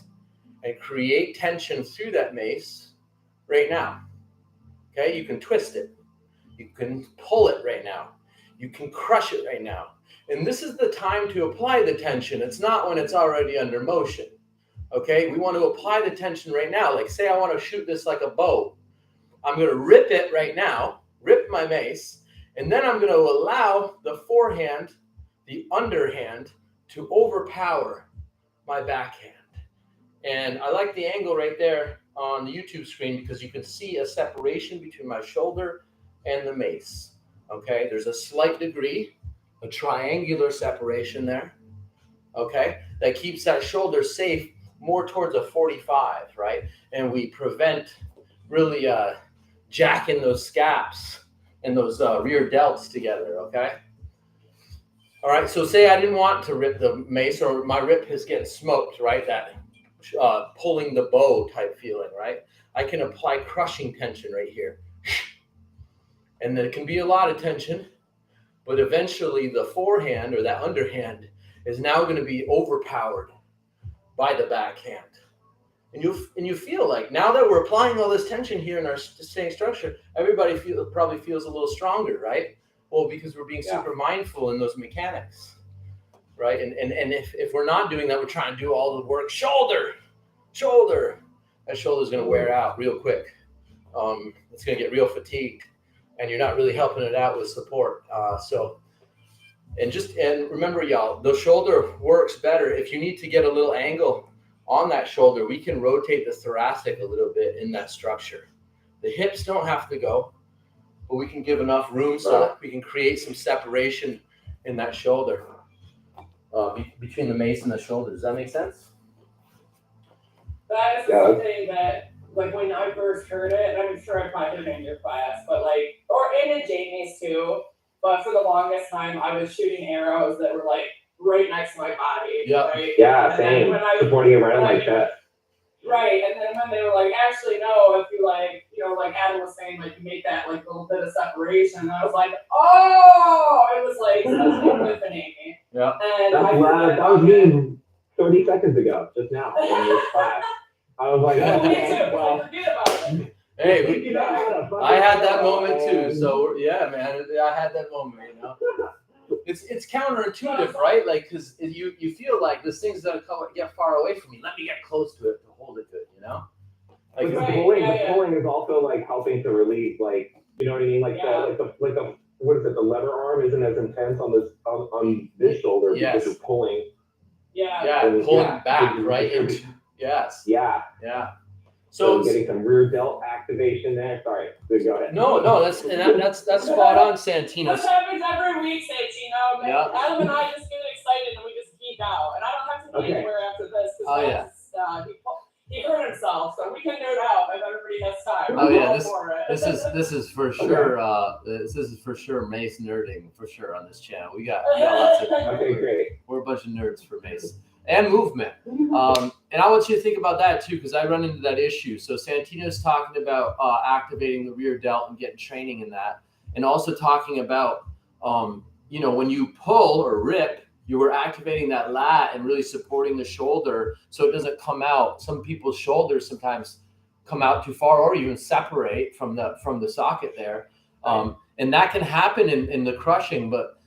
and create tension through that mace right now. Okay, you can twist it, you can pull it right now, you can crush it right now. And this is the time to apply the tension. It's not when it's already under motion. Okay, we want to apply the tension right now. Like say I want to shoot this like a bow. I'm going to rip it right now, rip my mace, and then I'm going to allow the forehand, the underhand, to overpower my backhand. And I like the angle right there on the YouTube screen because you can see a separation between my shoulder and the mace. Okay, there's a slight degree, a triangular separation there. Okay, that keeps that shoulder safe more towards a 45, right? And we prevent really jacking those scaps and those rear delts together, okay? All right, so say I didn't want to rip the mace or my rip is getting smoked, right? That pulling the bow type feeling, right? I can apply crushing tension right here. And there can be a lot of tension, but eventually the forehand or that underhand is now going to be overpowered by the backhand. And you feel like now that we're applying all this tension here in our staying structure, everybody probably feels a little stronger, right? Well, because we're being super mindful in those mechanics, right? And if we're not doing that, we're trying to do all the work. Shoulder. That shoulder's going to wear out real quick. It's going to get real fatigued, and you're not really helping it out with support. And remember, y'all, the shoulder works better if you need to get a little angle on that shoulder. We can rotate the thoracic a little bit in that structure. The hips don't have to go, but we can give enough room so that we can create some separation in that shoulder between the mace and the shoulder. Does that make sense? That is something that, like, when I first heard it, and I'm sure I probably did it in your class, but or in Jamie's too, but for the longest time, I was shooting arrows that were like right next to my body. Yep. Right? Yeah, same. Supporting it right on my chest. Right, and then when they were like, actually, no, if you like Adam was saying, like, you make that like little bit of separation, and I was like, oh, it was like such an epiphany. Yeah. And that was me 30 seconds ago, just now, in this class. I was like, me too. Well, forget about it. Hey, I had that moment too. So yeah, man, I had that moment. It's counterintuitive, right? Like, because you feel like this thing's gonna get far away from me. Let me get close to it to hold it good, Like the pulling is also like helping to relieve, like, you know what I mean? Like the what is it? The lever arm isn't as intense on this shoulder because you're pulling. Pulling back, right? Yes. Yeah. So getting some rear delt activation there. Sorry, go ahead. No, that's spot on, Santino. This happens every week, Santino. Yeah. Adam and I just get excited and we just geek out. And I don't have to be anywhere after this because he hurt himself, so we can nerd out if everybody has time. Oh yeah, this is for sure. This is for sure Mace nerding for sure on this channel. We got lots of. Okay, great. We're a bunch of nerds for Mace and movement. And I want you to think about that too, because I run into that issue. So Santino's talking about activating the rear delt and getting training in that, and also talking about when you pull or rip, you were activating that lat and really supporting the shoulder so it doesn't come out. Some people's shoulders sometimes come out too far or even separate from the socket there. And that can happen in the crushing. But,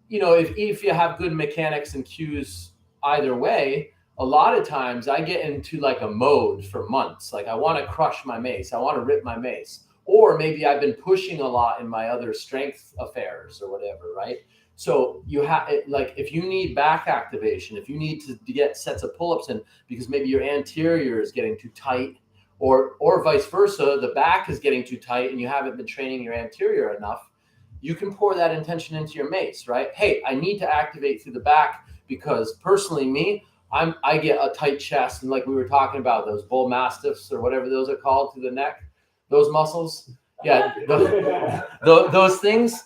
if you have good mechanics and cues either way, a lot of times I get into like a mode for months. Like I want to crush my mace. I want to rip my mace. Or maybe I've been pushing a lot in my other strength affairs or whatever, right? So you have, like, if you need back activation, if you need to get sets of pull-ups in because maybe your anterior is getting too tight, or vice versa, the back is getting too tight and you haven't been training your anterior enough, you can pour that intention into your mace, right? Hey, I need to activate through the back because personally, me, I get a tight chest, and like we were talking about, those bull mastiffs or whatever those are called to the neck, those muscles, yeah, those things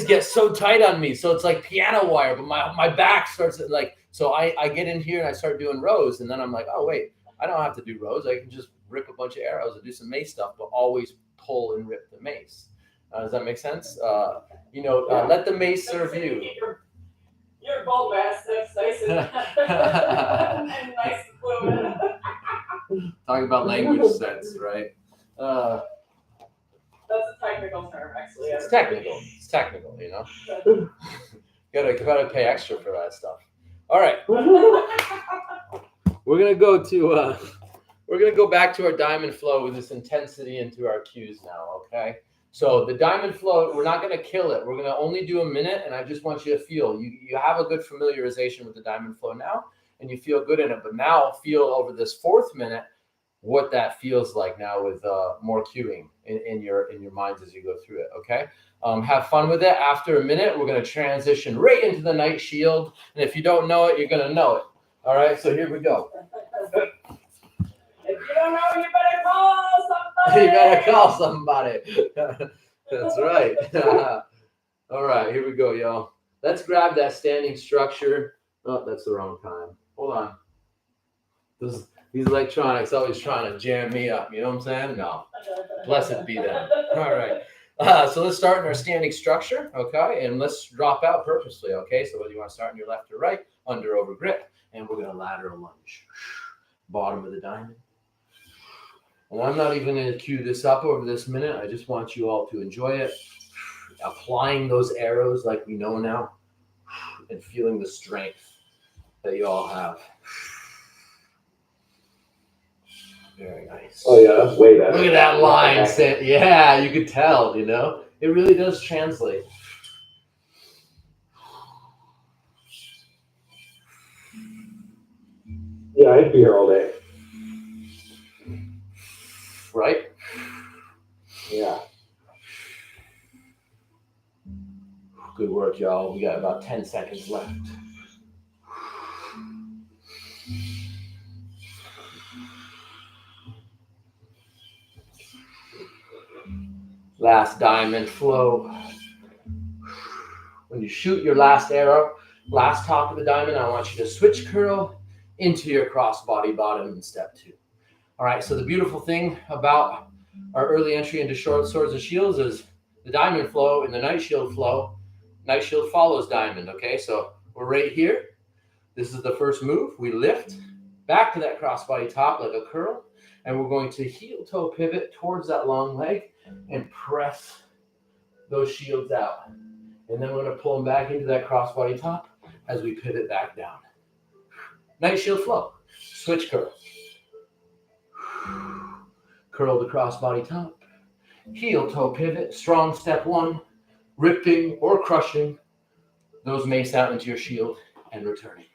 get so tight on me, so it's like piano wire. But my back starts like, so I get in here and I start doing rows, and then I'm like, oh wait, I don't have to do rows. I can just rip a bunch of arrows and do some mace stuff, but always pull and rip the mace. Does that make sense? Let the mace serve you. Your bull mastiffs, nice and nice and fluid. Talking about language sense, right? That's a technical term, actually. It's technical, Gotta pay extra for that stuff. All right. We're gonna go back to our diamond flow with this intensity into our cues now, okay? So the diamond flow, we're not gonna kill it. We're gonna only do a minute, and I just want you to feel. You have a good familiarization with the diamond flow now, and you feel good in it. But now feel over this fourth minute what that feels like now with more cueing in your minds as you go through it, okay? Have fun with it. After a minute, we're going to transition right into the night shield. And if you don't know it, you're going to know it. All right, so here we go. If you don't know, you better call somebody. You better call somebody. That's right. All right, here we go, y'all. Let's grab that standing structure. Oh, that's the wrong time. Hold on. These electronics always trying to jam me up. You know what I'm saying? No. Blessed be them. All right. So let's start in our standing structure, okay? And let's drop out purposely, okay? So whether you want to start in your left or right, under, over, grip. And we're going to lateral lunge. Bottom of the diamond. And I'm not even going to cue this up over this minute. I just want you all to enjoy it. Applying those arrows like we know now. And feeling the strength that you all have. Very nice. Oh yeah, that's way better. Look at that line set. Yeah, you could tell, It really does translate. Yeah, I'd be here all day. Right? Yeah. Good work, y'all. We got about 10 seconds left. Last diamond flow. When you shoot your last arrow, last top of the diamond, I want you to switch curl into your crossbody bottom in step 2. All right, so the beautiful thing about our early entry into short swords and shields is the diamond flow and the night shield flow. Night shield follows diamond, okay? So we're right here. This is the first move. We lift back to that crossbody top like a curl, and we're going to heel toe pivot towards that long leg and press those shields out. And then we're going to pull them back into that crossbody top as we pivot back down. Night shield flow. Switch curl. Curl the crossbody top. Heel toe pivot. Strong step 1. Ripping or crushing those mace out into your shield and returning.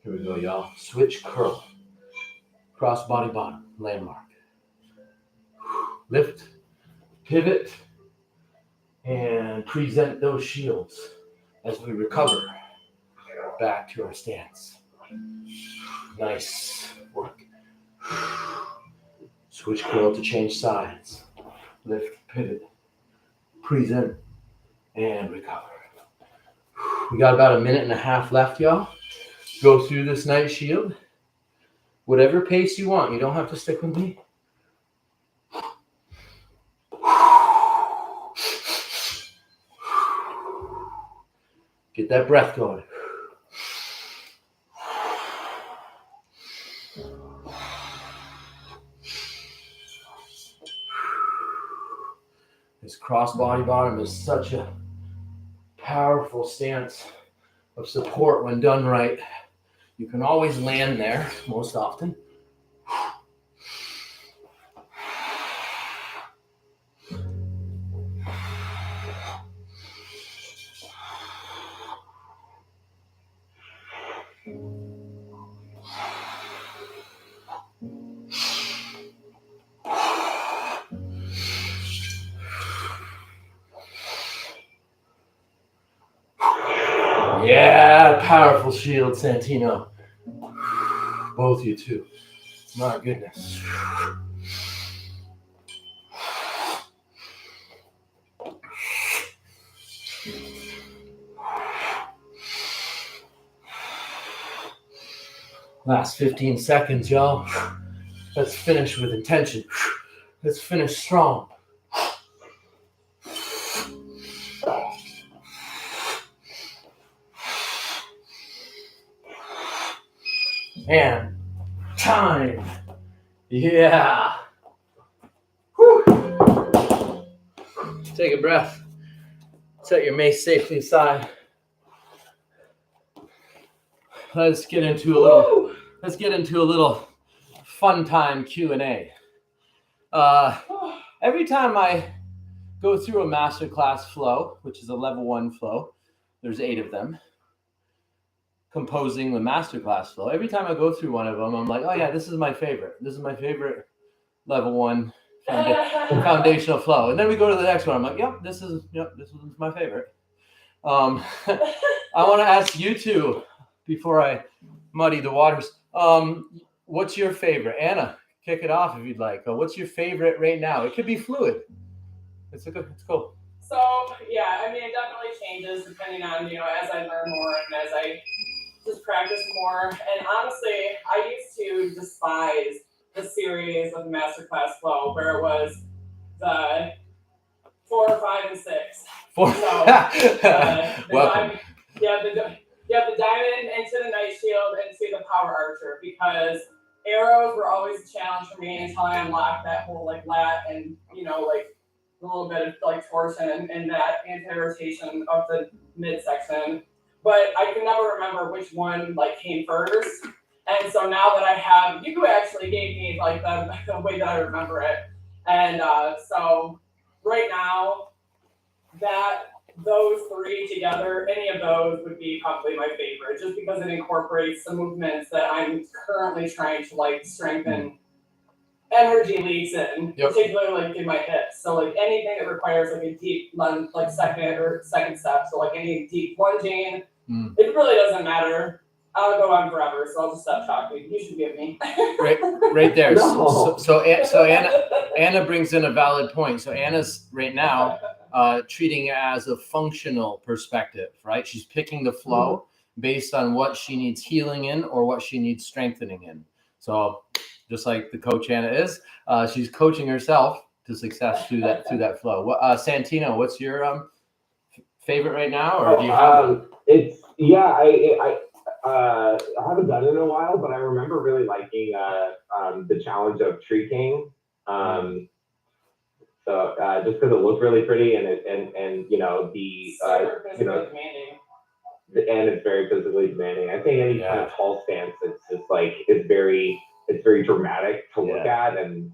Here we go, y'all. Switch curl. Crossbody bottom. Landmark. Lift, pivot, and present those shields as we recover back to our stance. Nice work. Switch curl to change sides. Lift, pivot, present, and recover. We got about 1.5 minutes left, y'all. Go through this night shield. Whatever pace you want. You don't have to stick with me. Get that breath going. This cross-body bottom is such a powerful stance of support when done right. You can always land there most often. Yeah, powerful shield, Santino. Both you two. My goodness. Last 15 seconds, y'all. Let's finish with intention. Let's finish strong. And time. Yeah. Whew. Take a breath. Set your mace safely aside. Let's get into a little fun time Q&A. Every time I go through a masterclass flow, which is a level 1 flow, there's 8 of them composing the masterclass flow. Every time I go through one of them, I'm like, oh yeah, this is my favorite. This is my favorite level 1 foundational flow. And then we go to the next one. I'm like, yep, this is my favorite. I want to ask you two before I muddy the waters. What's your favorite? Anna, kick it off if you'd like. What's your favorite right now? It could be fluid. It's cool. So yeah, I mean, it definitely changes depending on, as I learn more and as I just practice more. And honestly, I used to despise the series of the masterclass flow where it was the 4, 5, and 6. 4. So Welcome. The diamond into the night shield into the power archer, because arrows were always a challenge for me until I unlocked that whole lat and a little bit of torsion and that anti-rotation of the midsection. But I can never remember which one came first. And so now that I have, you actually gave me the way that I remember it. And so right now, those 3 together, any of those would be probably my favorite, just because it incorporates the movements that I'm currently trying to strengthen energy leaks in, particularly in my hips. So anything that requires a deep lunge, second step. So any deep lunging, it really doesn't matter. I'll go on forever, so I'll just stop talking. You should give me. right there. No. So Anna brings in a valid point. So Anna's right now treating it as a functional perspective, right? She's picking the flow based on what she needs healing in or what she needs strengthening in. So just like the coach Anna is, she's coaching herself to success through that flow. Santino, what's your favorite right now, or do you have? I haven't done it in a while, but I remember really liking the challenge of Tree King. So just because it looked really pretty and and it's very physically demanding. I think any kind of tall stance, it's just it's very dramatic to look at, and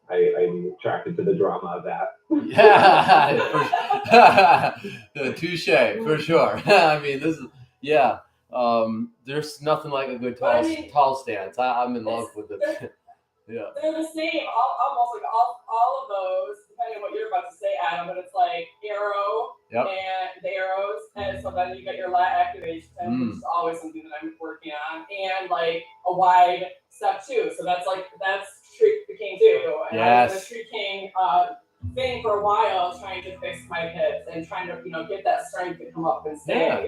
I'm attracted to the drama of that. Yeah, touche for sure. I mean, this is there's nothing like a good tall stance. I'm in love with it. Yeah. They're the same, almost all of those, depending on what you're about to say, Adam, but it's arrow and the arrows, and so then you get your lat activation, which is always something that I'm working on, and a wide step too. So that's Tree King too. And I was in a Tree King thing for a while, trying to fix my hips and trying to get that strength to come up and stay. Yeah.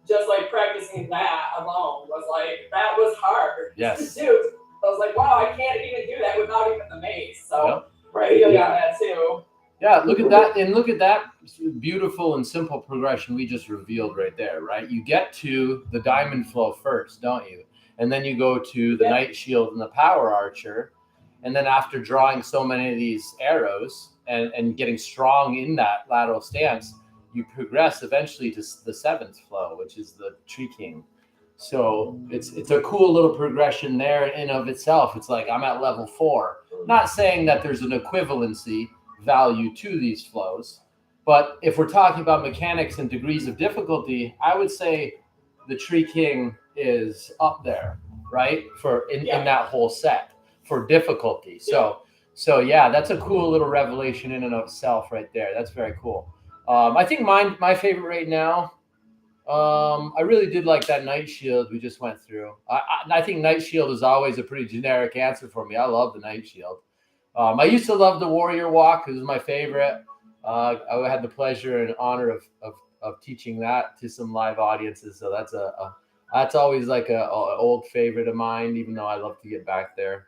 Just practicing that alone was that was hard to do. I was wow, I can't even do that without even the mace. So I feel that too. Yeah, look at that, and look at that beautiful and simple progression we just revealed right there, right? You get to the diamond flow first, don't you? And then you go to the Night Shield and the Power Archer. And then after drawing so many of these arrows and getting strong in that lateral stance, you progress eventually to the 7th flow, which is the Tree King. So it's a cool little progression there in of itself. It's like I'm at level 4. Not saying that there's an equivalency value to these flows, but if we're talking about mechanics and degrees of difficulty, I would say the Tree King is up there, right? In that whole set for difficulty. So yeah, that's a cool little revelation in and of itself right there. That's very cool. I think my favorite right now, I really did like that Night Shield we just went through. I think Night Shield is always a pretty generic answer for me. I love the Night Shield. I used to love the Warrior Walk. It was my favorite. I had the pleasure and honor of teaching that to some live audiences. So that's always like a old favorite of mine, even though I love to get back there.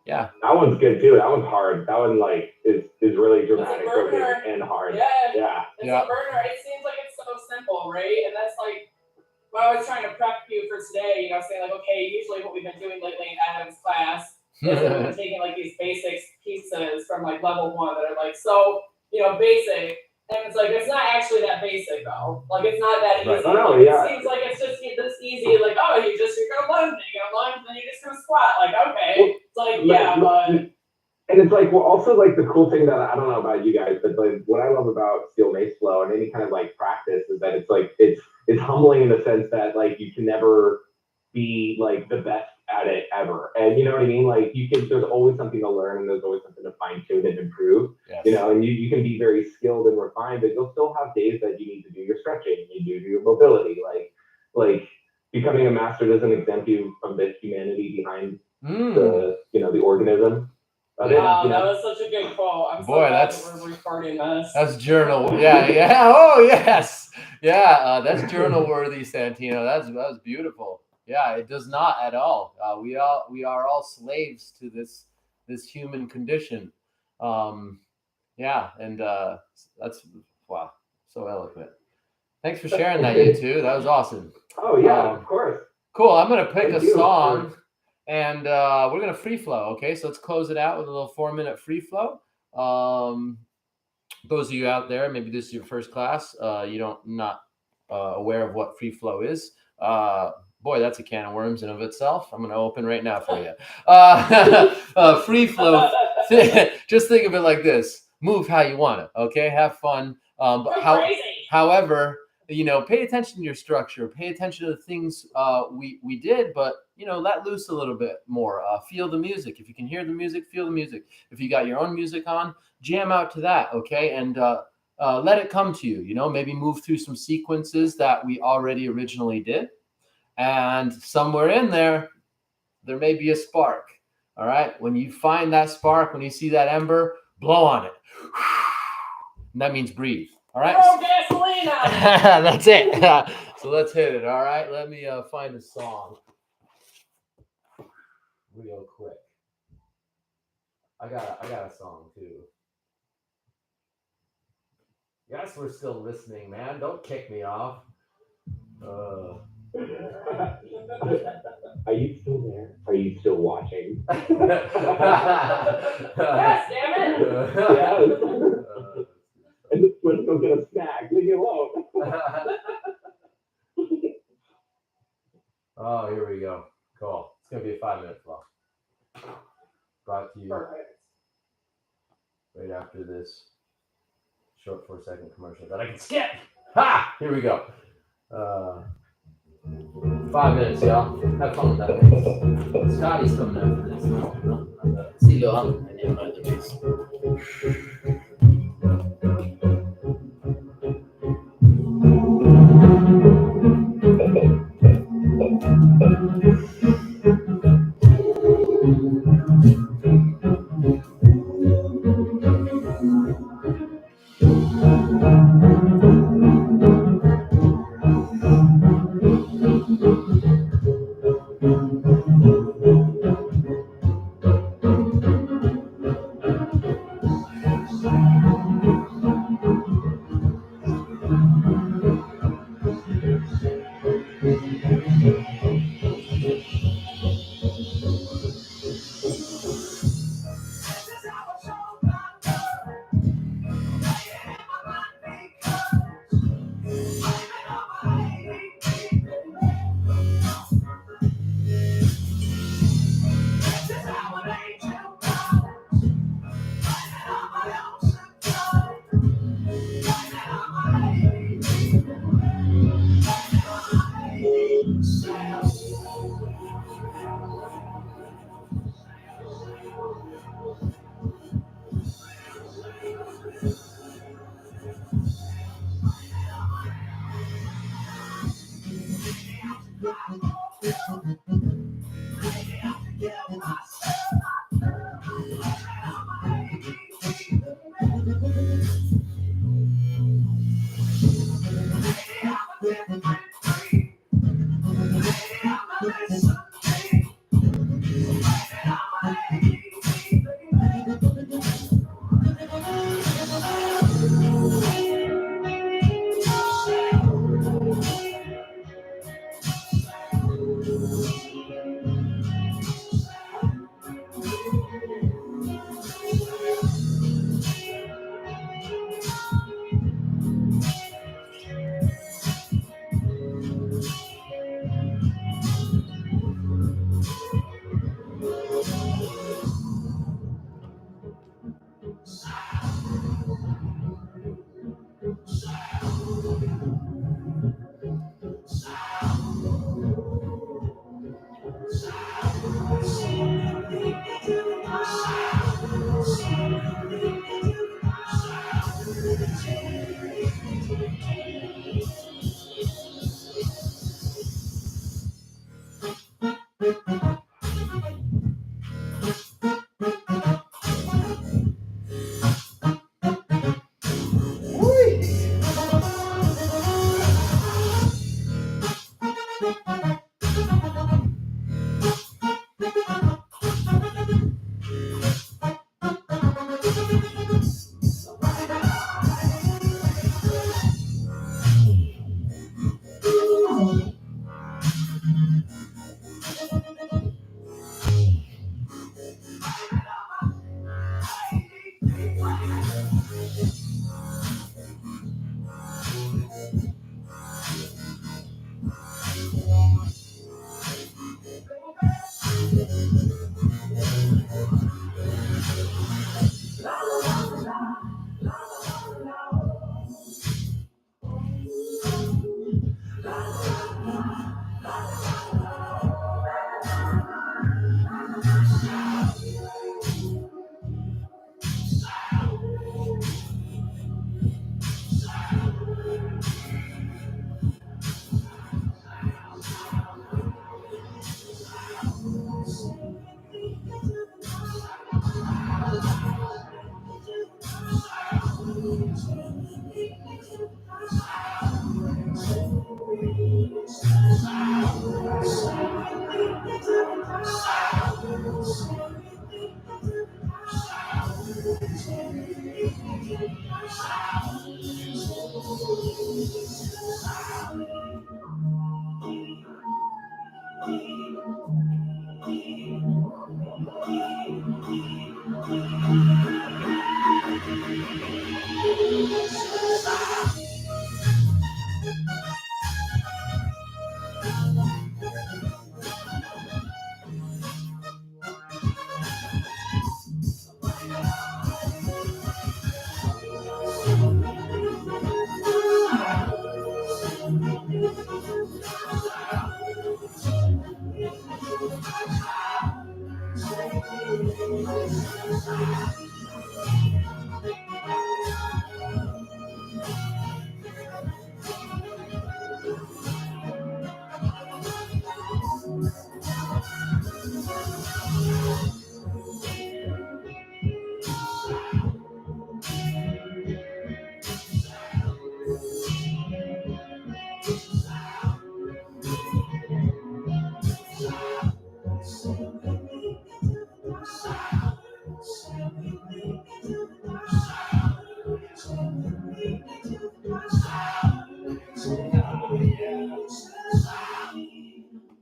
Yeah. That one's good too. That one's hard. That one is really dramatic and hard. Yeah. It's Yeah. a burner. It seems like it's so simple, right? And that's like when I was trying to prep you for today, saying like, okay, usually what we've been doing lately in Adam's class is that we've been taking like these basic pieces from like level 1 that are like so, basic. And it's like, it's not actually that basic though. Like, it's not that easy. Right. Oh, no, It seems like it's just this easy. Like, oh, you're gonna lunge, then you're just gonna squat. Like, okay. It's like, but. And it's like, well, also like the cool thing that I don't know about you guys, but like what I love about Steel Mace Flow and any kind of like practice is that it's like, it's humbling in the sense that like you can never be like the best at it ever. And you know what I mean? Like there's always something to learn and there's always something to fine tune and improve, yes. And you can be very skilled and refined, but you'll still have days that you need to do your stretching, you do your mobility. Like becoming a master doesn't exempt you from the humanity behind the organism. Wow, that was such a good quote. I'm so glad that we're recording this. That's journal. Yeah. Oh, yes. Yeah, that's journal worthy, Santino. That was beautiful. Yeah, it does not at all. We are all slaves to this human condition. And that's wow, so eloquent. Thanks for sharing that, you two. That was awesome. Oh yeah, of course. Cool. I'm gonna pick a song, and we're gonna free flow. Okay, so let's close it out with a little 4-minute free flow. Those of you out there, maybe this is your first class. Not aware of what free flow is. Boy, that's a can of worms in of itself. I'm going to open right now for you. Free flow. Just think of it like this. Move how you want it. Okay. Have fun. However, pay attention to your structure. Pay attention to the things we did, but, let loose a little bit more. Feel the music. If you can hear the music, feel the music. If you got your own music on, jam out to that. Okay. And let it come to you. Maybe move through some sequences that we already originally did. And somewhere in there may be a spark. All right. When you find that spark, when you see that ember, blow on it. And that means breathe. All right. Oh, gasoline. That's it. So let's hit it. All right. Let me find a song real quick. I got a song too. Yes, we're still listening, man. Don't kick me off. Are you still there? Are you still watching? Yes, damn it! Yes. And this one's go get a snack. Leave me alone. Oh, here we go. Cool. It's gonna be a 5-minute flow. Brought to you right after this short 4-second commercial that I can skip. Ha! Here we go. 5 minutes, y'all. Have fun with that. Scotty's coming after this. See you on the piece.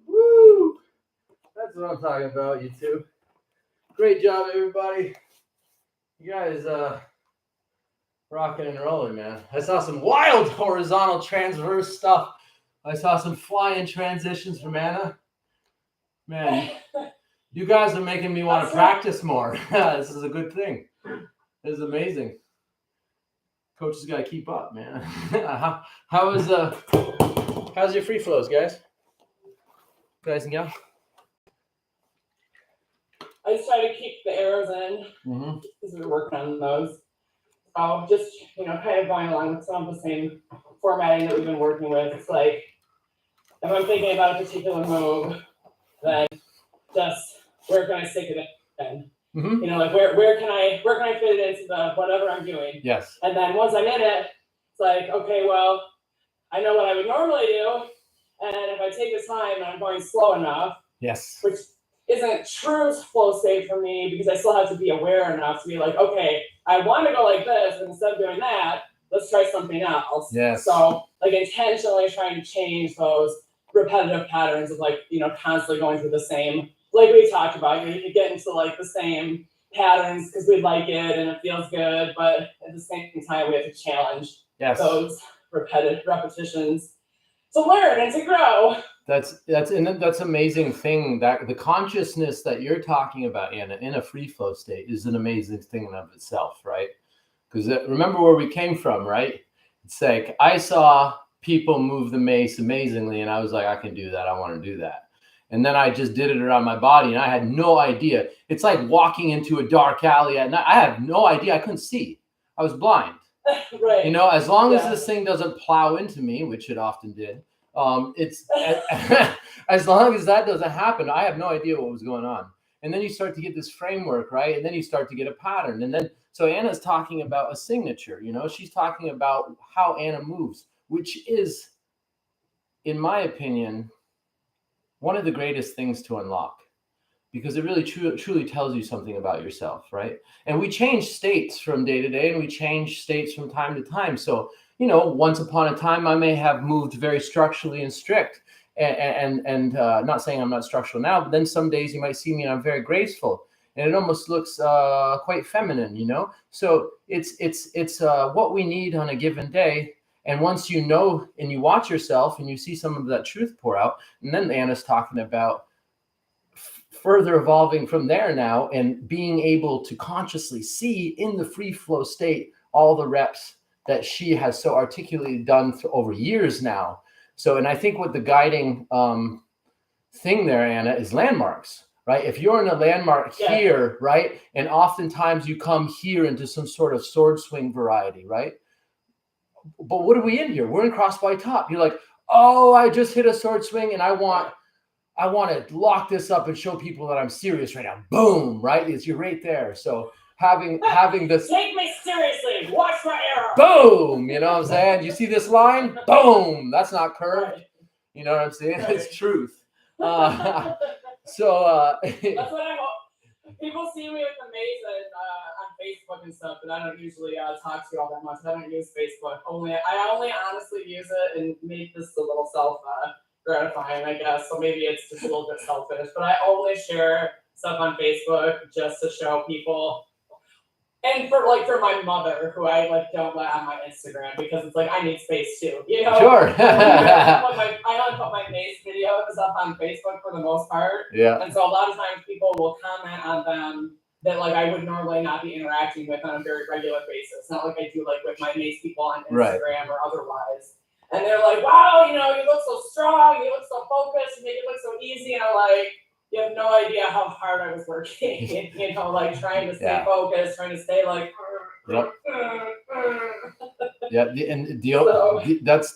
Woo! That's what I'm talking about, you two. Great job, everybody. You guys rocking and rolling, man. I saw some wild horizontal transverse stuff. I saw some flying transitions from Anna. Man, you guys are making me want to practice more. This is a good thing. This is amazing. Coach has got to keep up, man. How's your free flows, guys? Guys and gals? I just try to keep the arrows in because we're working on those. So just, kind of going along with some of the same formatting that we've been working with. It's like, if I'm thinking about a particular move, then just where can I stick it in? Like where can I fit it into the whatever I'm doing? Yes. And then once I'm in it, it's like, okay, well, I know what I would normally do. And if I take the time and I'm going slow enough, yes, which isn't true flow state for me because I still have to be aware enough to be like, okay, I want to go like this, and instead of doing that, let's try something else. Yes. So like intentionally trying to change those repetitive patterns of constantly going through the same, like we talked about, you get into like the same patterns because we like it and it feels good, but at the same time we have to challenge those repetitions to learn and to grow. That's amazing thing, that the consciousness that you're talking about, Anna, in a free flow state is an amazing thing in of itself, right? Because remember where we came from, right? It's like I saw people move the mace amazingly, and I was like, I can do that. I want to do that. And then I just did it around my body, and I had no idea. It's like walking into a dark alley at night. I had no idea. I couldn't see. I was blind. Right. You know, as long as Yeah. this thing doesn't plow into me, which it often did, it's as long as that doesn't happen, I have no idea what was going on. And then you start to get this framework, right? And then you start to get a pattern. And then, so Anna's talking about a signature, you know, she's talking about how Anna moves, which is, in my opinion, one of the greatest things to unlock, because it really truly tells you something about yourself, right? And we change states from day to day, and we change states from time to time. So, you know, once upon a time, I may have moved very structurally and strict, and not saying I'm not structural now, but then some days you might see me and I'm very graceful, and it almost looks quite feminine, you know. So it's what we need on a given day. And once you know and you watch yourself and you see some of that truth pour out, and then Anna's talking about further evolving from there now and being able to consciously see in the free flow state all the reps that she has so articulately done for over years now. So, and I think what the guiding thing there, Anna, is landmarks, right? If you're in a landmark here, right, and oftentimes you come here into some sort of sword swing variety, right? But what are we in here? We're in cross by top. You're like, oh, I just hit a sword swing and I want to lock this up and show people that I'm serious right now. Boom, right? You're right there. So having this, take me seriously, watch my arrow. Boom, you know what I'm saying? You see this line? Boom, that's not curved. Right. You know what I'm saying? Right. It's truth. That's So what I hope. People see me with the Mace on Facebook and stuff, but I don't usually talk to you all that much. I don't use Facebook. I only honestly use it and make this a little self gratifying, I guess. So maybe it's just a little bit selfish, but I only share stuff on Facebook just to show people. And for my mother, who I don't let on my Instagram because it's I need space too, you know. Sure. I only put my Mace videos up on Facebook for the most part. Yeah. And so a lot of times people will comment on them that I would normally not be interacting with on a very regular basis. Not like I do with my Mace people on Instagram or otherwise. And they're like, wow, you look so strong, you look so focused, you make it look so easy. And I'm like, you have no idea how hard I was working, trying to stay focused, trying to stay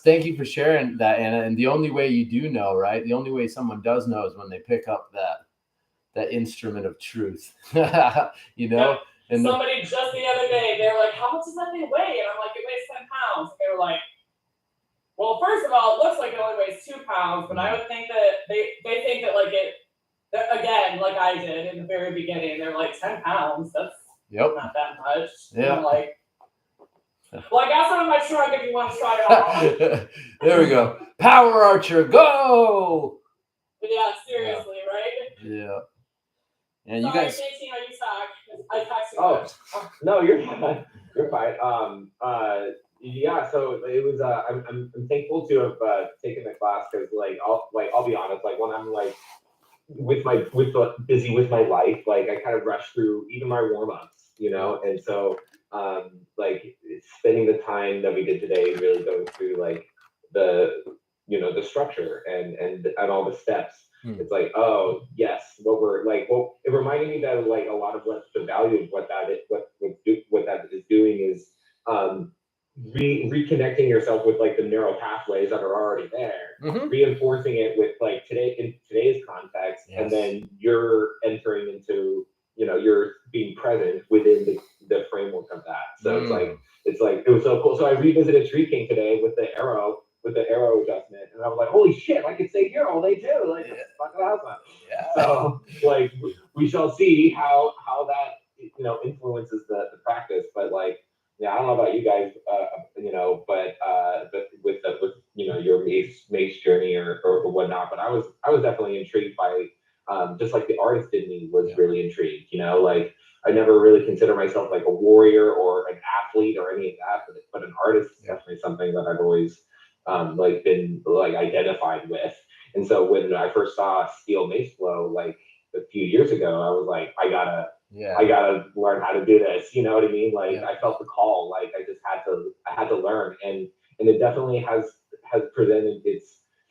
thank you for sharing that, Anna. And the only way you do know, right? The only way someone does know is when they pick up that instrument of truth, you know? And somebody just the other day, they're like, how much does that thing weigh? And I'm like, it weighs 10 pounds. They were like, well, first of all, it looks like it only weighs 2 pounds, but I would think that they think that again, like I did in the very beginning, they're like 10 pounds. That's not that much. Yeah. I'm like, well, I got some in my trunk if you want to try it out. There we go. Power Archer, go! Yeah, seriously, right? Yeah. And you sorry, guys. JT, you talk. I talk too much. No, you're fine. You're fine. Yeah. So it was. I'm thankful to have taken the class because I'll be honest. When I'm busy with my life, I kind of rush through even my warm-ups, you know, and so spending the time that we did today really going through the structure and all the steps. It's oh yes, what we're it reminded me that a lot of what the value of what that is doing is reconnecting yourself with the neural pathways that are already there, reinforcing it with in today's context, and then you're entering into you're being present within the framework of that. So it was so cool. So I revisited Tree King today with the arrow adjustment, and I was like, holy shit, I could stay here all day too. It's fucking awesome. Yeah. So we shall see how that influences the practice, but yeah, I don't know about you guys, but with your mace journey or whatnot. But I was definitely intrigued by just the artist in me was really intrigued. I never really consider myself a warrior or an athlete or any of that, but an artist is definitely something that I've always been identified with. And so when I first saw Steel Mace Flow a few years ago, I was like, I gotta learn how to do this. You know what I mean? I felt the call. I had to learn, and it definitely has presented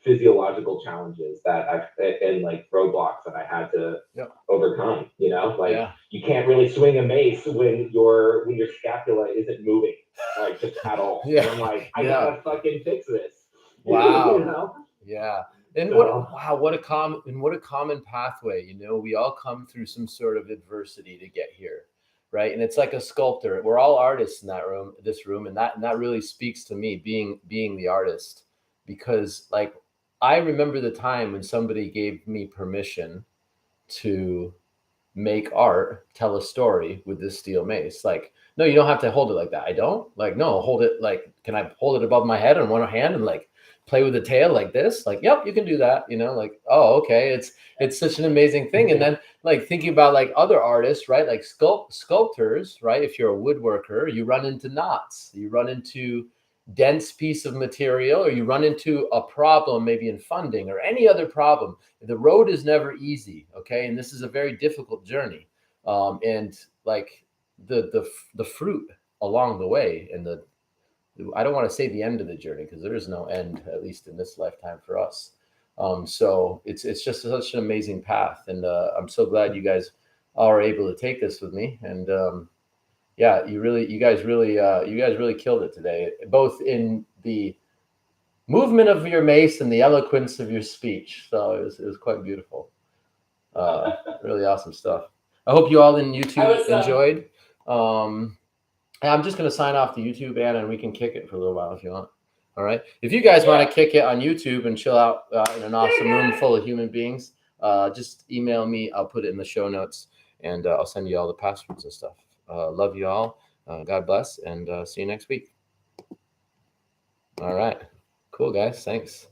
physiological challenges that and like roadblocks that I had to overcome. You know, like you can't really swing a mace when your scapula isn't moving, like just at all. And I'm like, I gotta fucking fix this. Wow. You know? Yeah. And So, what a common pathway. You know, we all come through some sort of adversity to get here, right? And it's like a sculptor. We're all artists in this room, and that really speaks to me, being the artist, because like I remember the time when somebody gave me permission to make art, tell a story with this steel mace. Like, no, you don't have to hold it like that. I don't. Like, no, hold it like, can I hold it above my head on one hand and like play with the tail like this? Like, yep, you can do that. You know, like, oh, okay. It's such an amazing thing. And then like thinking about like other artists, right? Like sculptors, right? If you're a woodworker, you run into knots, you run into dense piece of material, or you run into a problem maybe in funding or any other problem. The road is never easy, okay? And this is a very difficult journey. And like the fruit along the way, and I don't want to say the end of the journey, because there is no end, at least in this lifetime for us. So it's just such an amazing path, and I'm so glad you guys are able to take this with me. And yeah, you guys really killed it today, both in the movement of your mace and the eloquence of your speech. So it was quite beautiful. Really awesome stuff. I hope you all in YouTube enjoyed. I'm just going to sign off the YouTube, Anna, and we can kick it for a little while if you want. All right. If you guys want to kick it on YouTube and chill out in an awesome room full of human beings, just email me. I'll put it in the show notes, and I'll send you all the passwords and stuff. Love you all. God bless, and see you next week. All right. Cool, guys. Thanks.